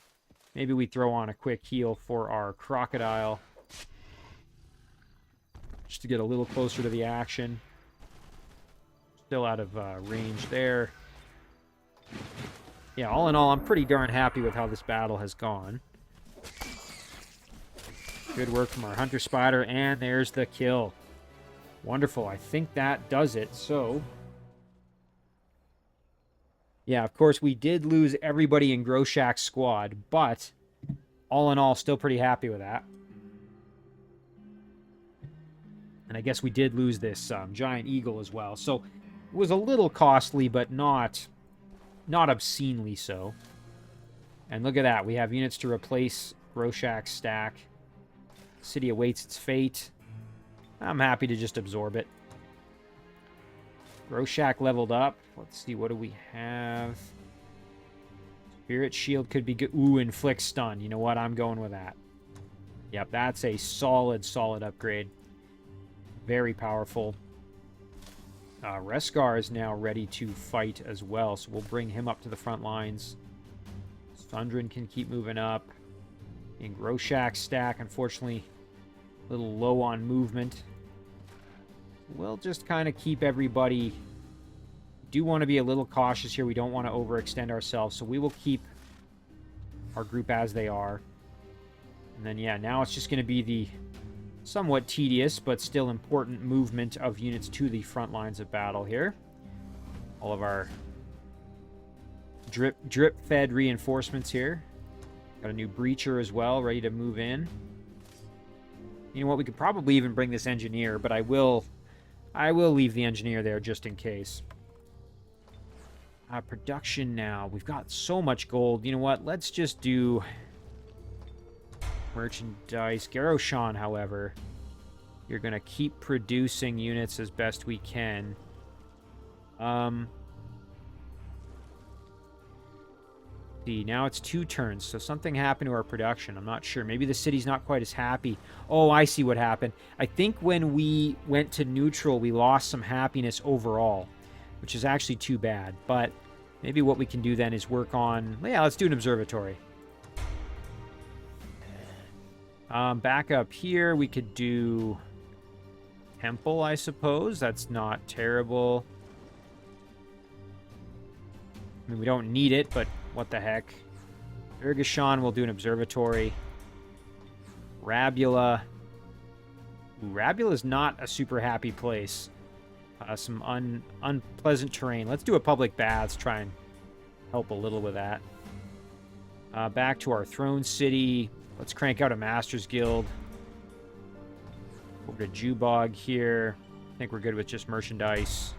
Maybe we throw on a quick heal for our Crocodile. Just to get a little closer to the action. Still out of range there. Yeah, all in all, I'm pretty darn happy with how this battle has gone. Good work from our Hunter Spider, and there's the kill. Wonderful. I think that does it. So, yeah, of course, we did lose everybody in Groshak's squad, but all in all, still pretty happy with that. And I guess we did lose this giant eagle as well. So it was a little costly, but not obscenely so. And look at that. We have units to replace Groshak's stack. City awaits its fate. I'm happy to just absorb it. Groshak leveled up. Let's see, what do we have? Spirit Shield could be good. Ooh, Inflict Stun. You know what? I'm going with that. Yep, that's a solid upgrade. Very powerful. Reskar is now ready to fight as well, so we'll bring him up to the front lines. Sundrin can keep moving up. In Groshak's stack, unfortunately, a little low on movement. We'll just kind of keep everybody... Do want to be a little cautious here. We don't want to overextend ourselves, so we will keep our group as they are. And then, yeah, now it's just going to be the somewhat tedious, but still important movement of units to the front lines of battle here. All of our drip-fed reinforcements here. Got a new Breacher as well, ready to move in. You know what? We could probably even bring this engineer, but I will leave the engineer there just in case. Production now. We've got so much gold. You know what? Let's just do merchandise. Garoshan, however, you're going to keep producing units as best we can. See, now it's 2 turns, so something happened to our production. I'm not sure. Maybe the city's not quite as happy. Oh, I see what happened. I think when we went to neutral, we lost some happiness overall, which is actually too bad. But maybe what we can do then is work on... Yeah, let's do an observatory. Back up here, we could do temple, I suppose. That's not terrible. I mean, we don't need it, but what the heck. Urgashan will do an observatory. Rabula. Ooh, Rabula's not a super happy place. Some unpleasant terrain. Let's do a public baths, try and help a little with that. Back to our throne city. Let's crank out a Masters Guild. Over to Jubog here. I think we're good with just merchandise.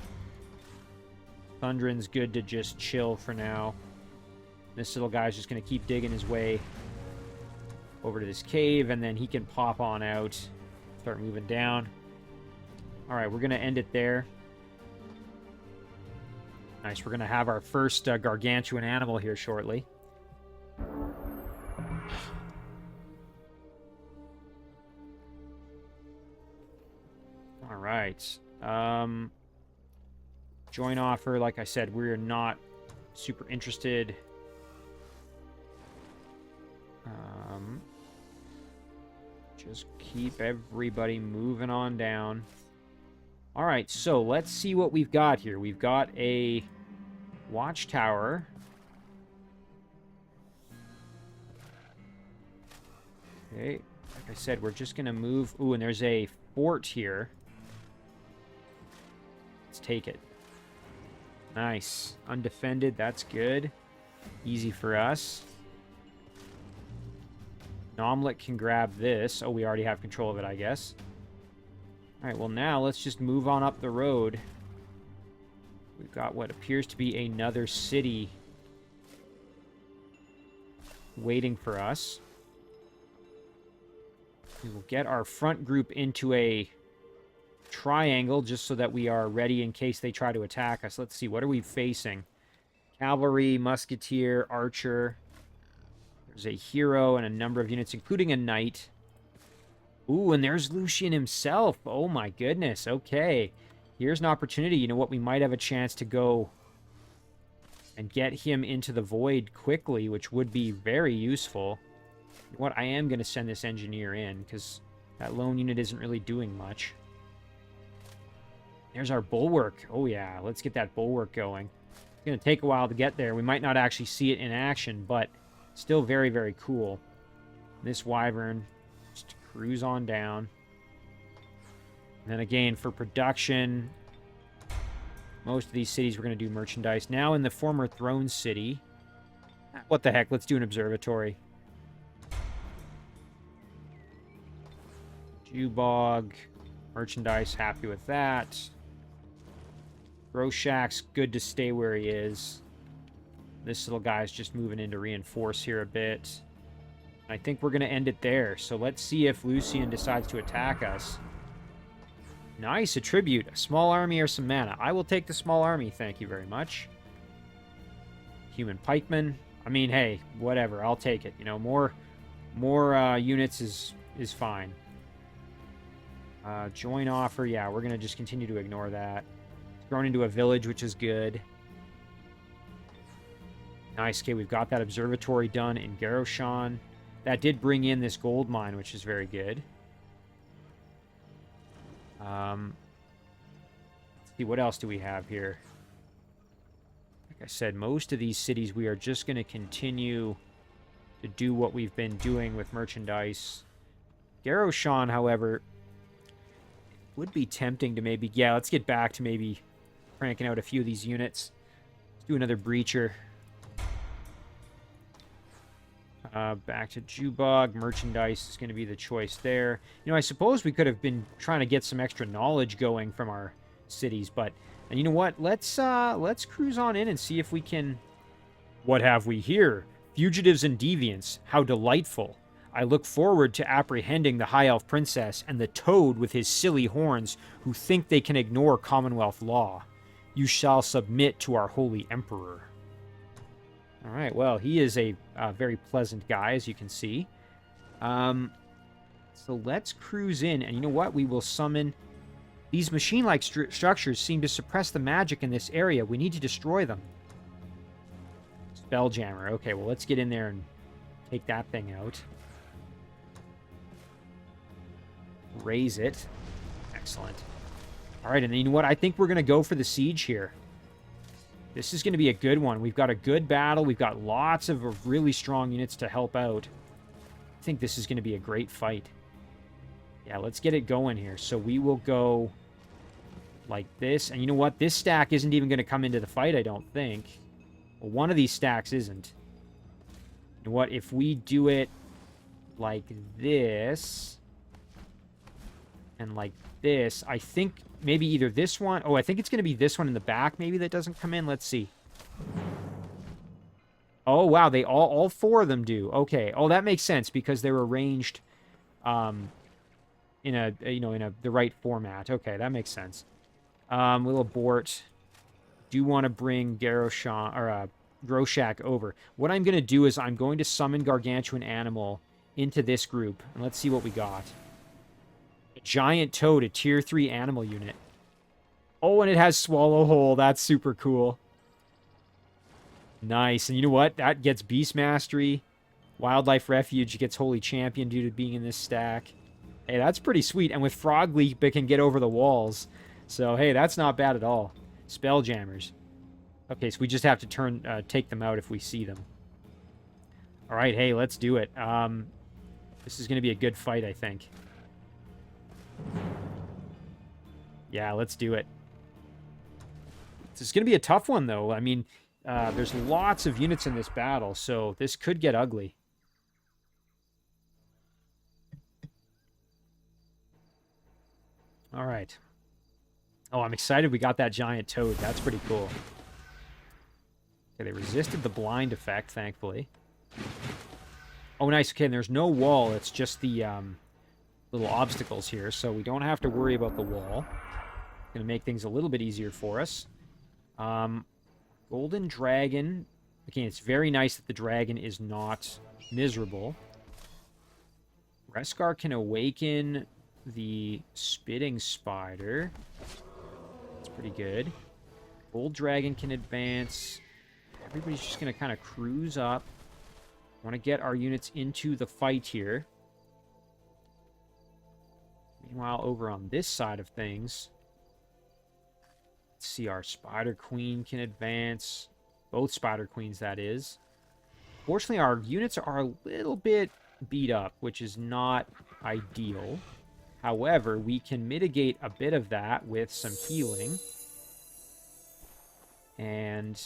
Thundrin's good to just chill for now. This little guy's just going to keep digging his way over to this cave, and then he can pop on out, start moving down. All right, we're going to end it there. Nice, we're going to have our first gargantuan animal here shortly. All right. Join offer, like I said, we're not super interested. Just keep everybody moving on down. All right, so let's see what we've got here. We've got a watchtower. Okay, like I said, we're just going to move. Ooh, and there's a fort here. Let's take it. Nice. Undefended, that's good. Easy for us. Nomlet can grab this. Oh, we already have control of it, I guess. All right, well, now let's just move on up the road. We've got what appears to be another city waiting for us. We will get our front group into a triangle just so that we are ready in case they try to attack us. Let's see, what are we facing? Cavalry, musketeer, archer. There's a hero and a number of units, including a knight. Ooh, and there's Lucien himself. Oh my goodness. Okay. Here's an opportunity. You know what? We might have a chance to go and get him into the void quickly, which would be very useful. You know what? I am going to send this engineer in because that lone unit isn't really doing much. There's our bulwark. Oh yeah, let's get that bulwark going. It's going to take a while to get there. We might not actually see it in action, but still very, very cool. This wyvern, just cruise on down. And then again, for production, most of these cities we're going to do merchandise. Now in the former throne city, what the heck, let's do an observatory. Jubog, merchandise, happy with that. Groshak's good to stay where he is. This little guy's just moving in to reinforce here a bit. I think we're going to end it there. So let's see if Lucien decides to attack us. Nice, a tribute. A small army or some mana. I will take the small army, thank you very much. Human pikemen. I mean, hey, whatever. I'll take it. You know, more units is fine. Join offer. Yeah, we're going to just continue to ignore that. It's grown into a village, which is good. Nice. Okay, we've got that observatory done in Garoshan. That did bring in this gold mine, which is very good. Let's see, what else do we have here? Like I said, most of these cities we are just going to continue to do what we've been doing with merchandise. Garoshan, however, would be tempting to maybe... Yeah, let's get back to maybe cranking out a few of these units. Let's do another breacher. Back to Jubog. Merchandise is going to be the choice there. You know, I suppose we could have been trying to get some extra knowledge going from our cities, but... And you know what? Let's cruise on in and see if we can... What have we here? Fugitives and deviants. How delightful. I look forward to apprehending the High Elf Princess and the toad with his silly horns who think they can ignore Commonwealth law. You shall submit to our holy emperor. All right, well, he is a very pleasant guy, as you can see. So let's cruise in, and you know what? We will summon... These machine-like structures seem to suppress the magic in this area. We need to destroy them. Spelljammer. Okay, well, let's get in there and take that thing out. Raise it. Excellent. All right, and then you know what? I think we're going to go for the siege here. This is going to be a good one. We've got a good battle. We've got lots of really strong units to help out. I think this is going to be a great fight. Yeah, let's get it going here. So we will go like this. And you know what? This stack isn't even going to come into the fight, I don't think. Well, one of these stacks isn't. You know what? If we do it like this and like this, I think maybe either this one... Oh, I think it's going to be this one in the back maybe that doesn't come in. Let's see. Oh, wow. They all four of them do. Okay. Oh, that makes sense because they're arranged... in the right format. Okay, that makes sense. We'll abort. Do want to bring Garoshan or Groshak over. What I'm going to do is I'm going to summon Gargantuan Animal into this group, and let's see what we got. A giant toad, a tier 3 animal unit. Oh, and it has Swallow Hole. That's super cool. Nice. And you know what? That gets Beast Mastery. Wildlife Refuge gets Holy Champion due to being in this stack. Hey, that's pretty sweet. And with Frog Leap, it can get over the walls. So, hey, that's not bad at all. Spelljammers. Okay, so we just have to take them out if we see them. All right, hey, let's do it. This is going to be a good fight, I think. Yeah, let's do it. This is going to be a tough one, though. I mean, there's lots of units in this battle, so this could get ugly. All right. Oh, I'm excited we got that giant toad. That's pretty cool. Okay, they resisted the blind effect, thankfully. Oh, nice. Okay, and there's no wall. It's just the little obstacles here, so we don't have to worry about the wall. Going to make things a little bit easier for us. Golden Dragon. Okay, it's very nice that the dragon is not miserable. Reskar can awaken the Spitting Spider. That's pretty good. Gold Dragon can advance. Everybody's just going to kind of cruise up. Want to get our units into the fight here. Meanwhile, over on this side of things, let's see, our Spider Queen can advance. Both Spider Queens, that is. Fortunately, our units are a little bit beat up, which is not ideal. However, we can mitigate a bit of that with some healing. And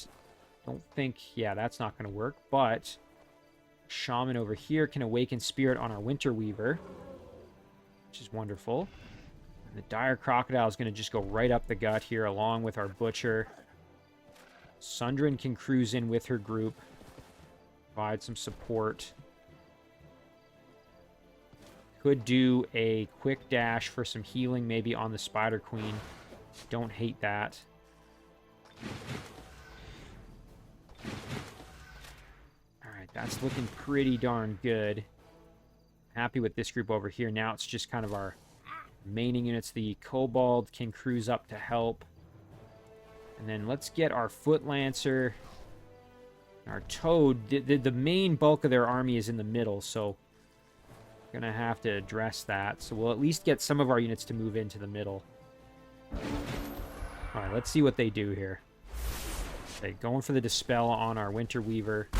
don't think... Yeah, that's not going to work. But Shaman over here can awaken Spirit on our Winter Weaver, which is wonderful. And the Dire Crocodile is going to just go right up the gut here along with our Butcher. Sundrin can cruise in with her group. Provide some support. Could do a quick dash for some healing, maybe on the Spider Queen. Don't hate that. Alright, that's looking pretty darn good. Happy with this group over here. Now it's just kind of our maining units. The Kobold can cruise up to help. And then let's get our Foot Lancer. Our Toad. The main bulk of their army is in the middle, so gonna have to address that. So we'll at least get some of our units to move into the middle. Alright, let's see what they do here. Okay, going for the Dispel on our Winter Weaver.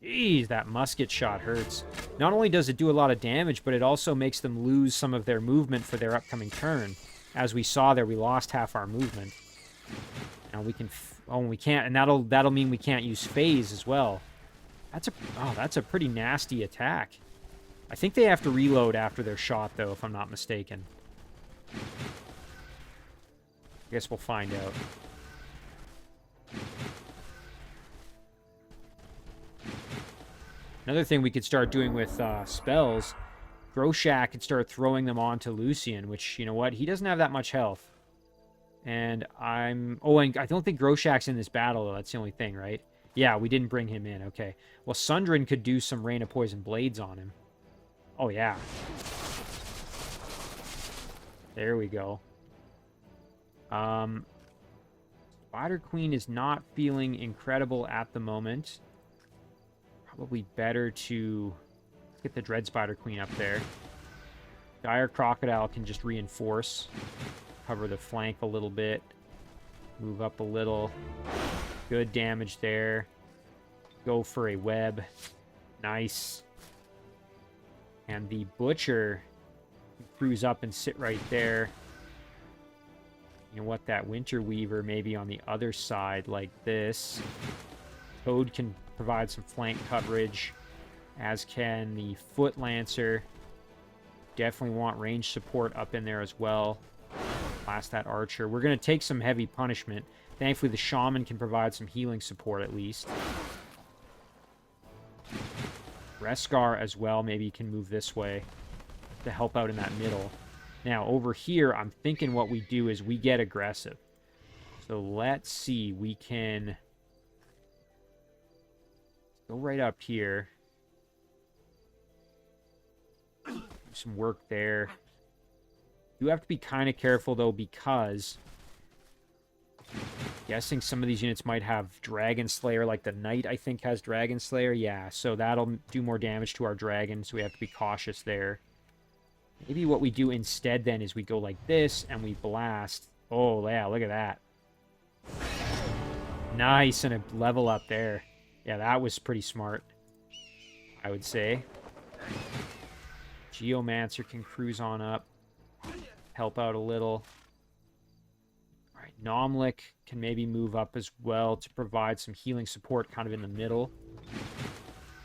Jeez, that musket shot hurts. Not only does it do a lot of damage, but it also makes them lose some of their movement for their upcoming turn. As we saw there, we lost half our movement. Now we can... Oh, we can't... And that'll mean we can't use Phase as well. That's a pretty nasty attack. I think they have to reload after their shot, though, if I'm not mistaken. I guess we'll find out. Another thing we could start doing with spells, Groshak could start throwing them onto Lucien, which, you know what, he doesn't have that much health. And and I don't think Groshak's in this battle, though. That's the only thing, right? Yeah, we didn't bring him in. Okay. Well, Sundrin could do some Rain of Poison Blades on him. Oh, yeah. There we go. Spider Queen is not feeling incredible at the moment. Probably better to get the Dread Spider Queen up there. Dire Crocodile can just reinforce. Cover the flank a little bit. Move up a little. Good damage there. Go for a web. Nice. And the Butcher can cruise up and sit right there. You know what? That Winter Weaver maybe on the other side like this. Toad can provide some flank coverage, as can the Foot Lancer. Definitely want range support up in there as well. Blast that Archer. We're going to take some heavy punishment. Thankfully, the Shaman can provide some healing support at least. Reskar as well maybe can move this way to help out in that middle. Now, over here, I'm thinking what we do is we get aggressive. So let's see. We can go right up here. Do some work there. You have to be kind of careful, though, because I'm guessing some of these units might have Dragon Slayer, like the Knight, I think, has Dragon Slayer. Yeah, so that'll do more damage to our dragon, so we have to be cautious there. Maybe what we do instead, then, is we go like this, and we blast. Oh, yeah, look at that. Nice, and a level up there. Yeah, that was pretty smart, I would say. Geomancer can cruise on up. Help out a little. All right, Nomlik can maybe move up as well to provide some healing support kind of in the middle.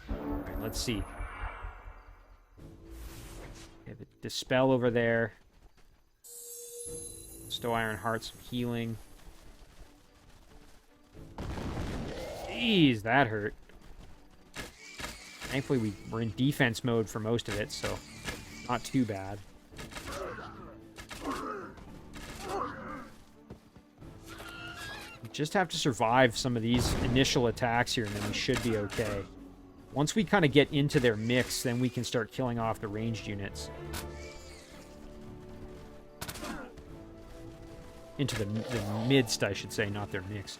All right, let's see. Okay, the Dispel over there. Stow Iron Heart, some healing. Jeez, that hurt. Thankfully, we're in defense mode for most of it, so not too bad. We just have to survive some of these initial attacks here, and then we should be okay. Once we kind of get into their mix, then we can start killing off the ranged units. Into the midst, I should say, not their mix.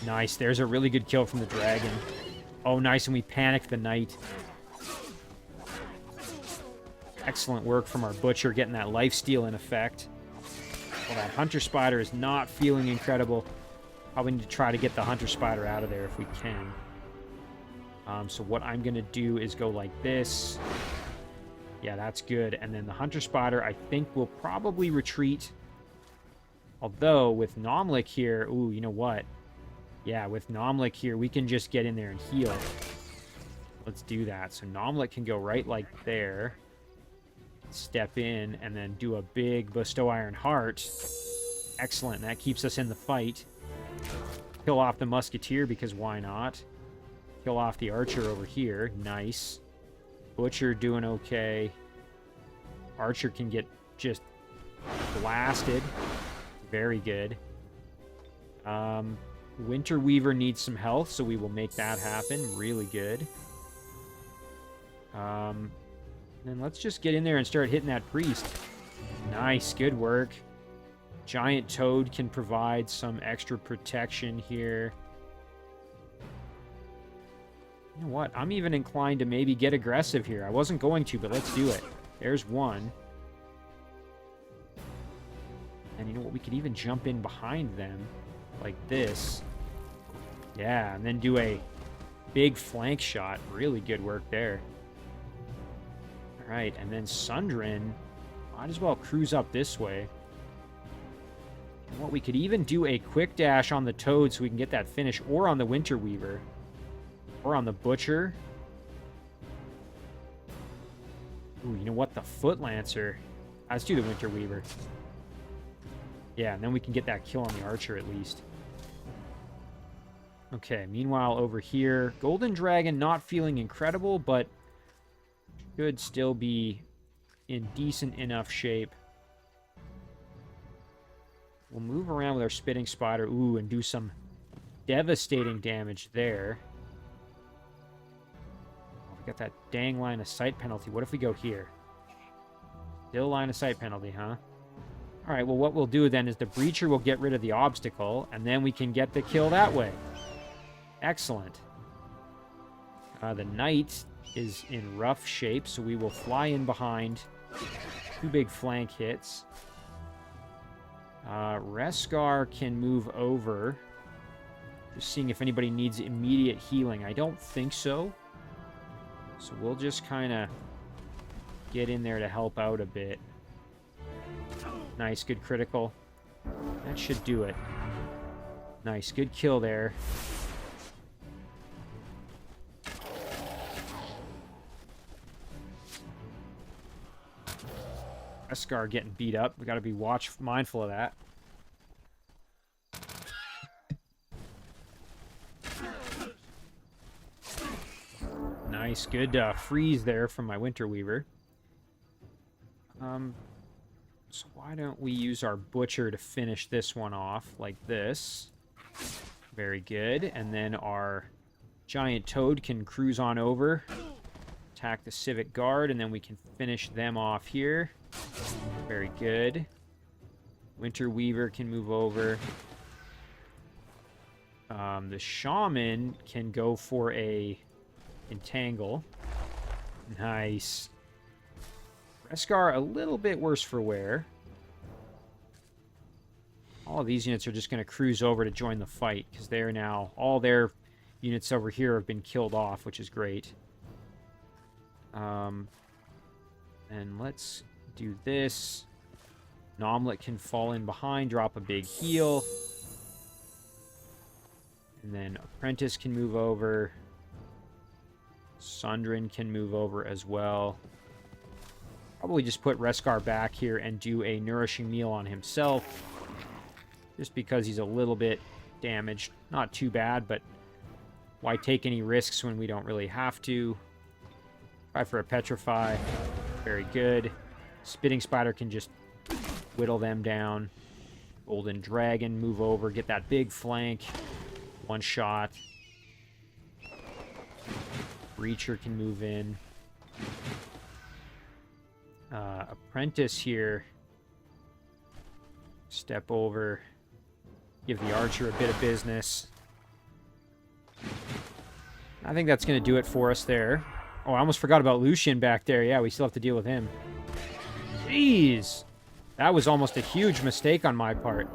Nice. There's a really good kill from the dragon. Oh, nice, and we panicked the Knight. Excellent work from our Butcher, getting that lifesteal in effect. Well, that Hunter Spider is not feeling incredible. Probably need to try to get the Hunter Spider out of there if we can. So what I'm going to do is go like this. Yeah, that's good. And then the Hunter Spider, I think, will probably retreat. Although, with Nomlik here... Ooh, you know what? Yeah, with Nomlik here, we can just get in there and heal. Let's do that. So Nomlik can go right like there. Step in, and then do a big Bestow Iron Heart. Excellent. That keeps us in the fight. Kill off the Musketeer, because why not? Kill off the Archer over here. Nice. Butcher doing okay. Archer can get just blasted. Very good. Winter Weaver needs some health, so we will make that happen. Really good. Then let's just get in there and start hitting that priest. Nice, good work. Giant Toad can provide some extra protection here. You know what? I'm even inclined to maybe get aggressive here. I wasn't going to, but let's do it. There's one. And you know what? We could even jump in behind them like this. Yeah, and then do a big flank shot. Really good work there. All right, and then Sundrin might as well cruise up this way. And what we could even do a quick dash on the Toad so we can get that finish, or on the Winter Weaver. Or on the Butcher. Ooh, you know what? The Foot Lancer. Let's do the Winter Weaver. Yeah, and then we can get that kill on the Archer at least. Okay, meanwhile over here, Golden Dragon not feeling incredible, but should still be in decent enough shape. We'll move around with our Spitting Spider, ooh, and do some devastating damage there. Oh, we got that dang line of sight penalty. What if we go here? Still line of sight penalty, huh? All right, well, what we'll do then is the Breacher will get rid of the obstacle, and then we can get the kill that way. Excellent. The Knight is in rough shape, so we will fly in behind. 2 big flank hits. Reskar can move over. Just seeing if anybody needs immediate healing. I don't think so. So we'll just kind of get in there to help out a bit. Nice, good critical. That should do it. Nice, good kill there. Reskar getting beat up. We got to be mindful of that. Nice, good freeze there from my Winter Weaver. So why don't we use our Butcher to finish this one off like this? Very good. And then our Giant Toad can cruise on over, attack the Civic Guard, and then we can finish them off here. Very good. Winter Weaver can move over. The Shaman can go for a Entangle. Nice. Reskar a little bit worse for wear. All of these units are just going to cruise over to join the fight because they're now, all their units over here have been killed off, which is great. And let's do this. Nomlet can fall in behind, drop a big heal. And then Apprentice can move over. Sundrin can move over as well. Probably just put Reskar back here and do a Nourishing Meal on himself. Just because he's a little bit damaged. Not too bad, but why take any risks when we don't really have to? Try for a Petrify. Very good. Spitting Spider can just whittle them down. Golden Dragon, move over, get that big flank. One shot. Breacher can move in. Apprentice here. Step over. Give the Archer a bit of business. I think that's going to do it for us there. Oh, I almost forgot about Lucien back there. Yeah, we still have to deal with him. Jeez. That was almost a huge mistake on my part.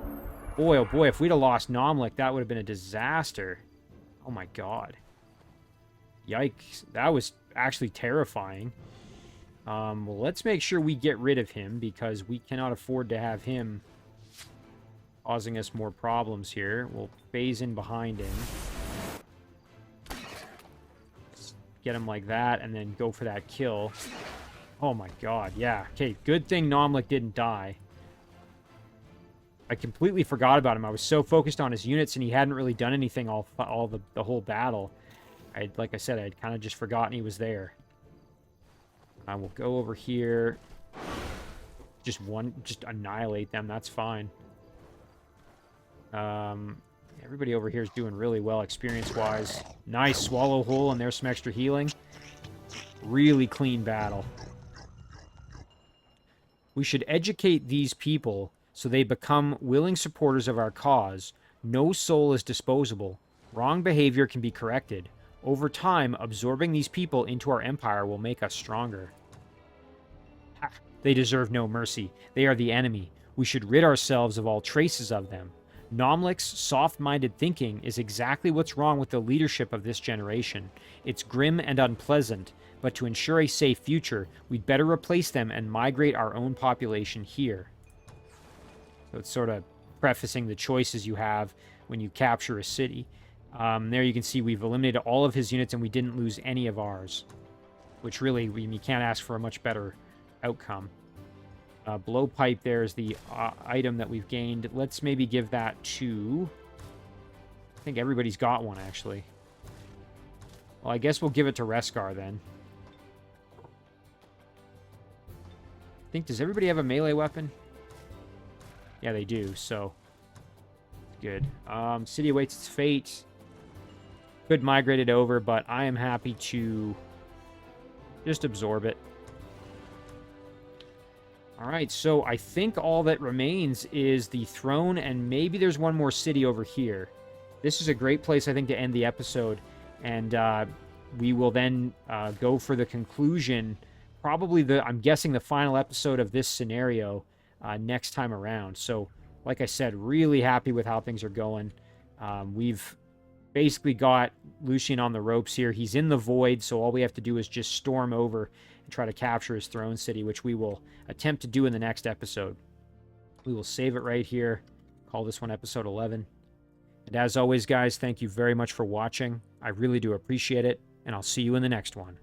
Boy, oh boy, if we'd have lost Nomlik, that would have been a disaster. Oh my god. Yikes. That was actually terrifying. Well, let's make sure we get rid of him, because we cannot afford to have him causing us more problems here. We'll phase in behind him. Get him like that, and then go for that kill. Oh my god, yeah. Okay, good thing Nomlik didn't die. I completely forgot about him. I was so focused on his units, and he hadn't really done anything the whole battle. Like I said, I'd kind of just forgotten he was there. I will go over here. Just annihilate them. That's fine. Everybody over here is doing really well experience-wise. Nice swallow hole, and there's some extra healing. Really clean battle. We should educate these people so they become willing supporters of our cause. No soul is disposable. Wrong behavior can be corrected. Over time, absorbing these people into our empire will make us stronger. Ha! They deserve no mercy. They are the enemy. We should rid ourselves of all traces of them. Nomlik's soft-minded thinking is exactly what's wrong with the leadership of this generation. It's grim and unpleasant, but to ensure a safe future, we'd better replace them and migrate our own population here. So it's sort of prefacing the choices you have when you capture a city. There you can see we've eliminated all of his units and we didn't lose any of ours, which really, you can't ask for a much better outcome. Blowpipe there is the item that we've gained. Let's maybe give that to... I think everybody's got one, actually. Well, I guess we'll give it to Reskar, then. Does everybody have a melee weapon? Yeah, they do, so... Good. City awaits its fate. Could migrate it over, but I am happy to just absorb it. Alright, so I think all that remains is the throne, and maybe there's one more city over here. This is a great place, I think, to end the episode, and we will then go for the conclusion, probably I'm guessing the final episode of this scenario next time around. So, like I said, really happy with how things are going. We've basically got Lucien on the ropes here. He's in the void, so all we have to do is just storm over and try to capture his throne city, which we will attempt to do in the next episode. We will save it right here. Call this one episode 11. And as always, guys, thank you very much for watching. I really do appreciate it, and I'll see you in the next one.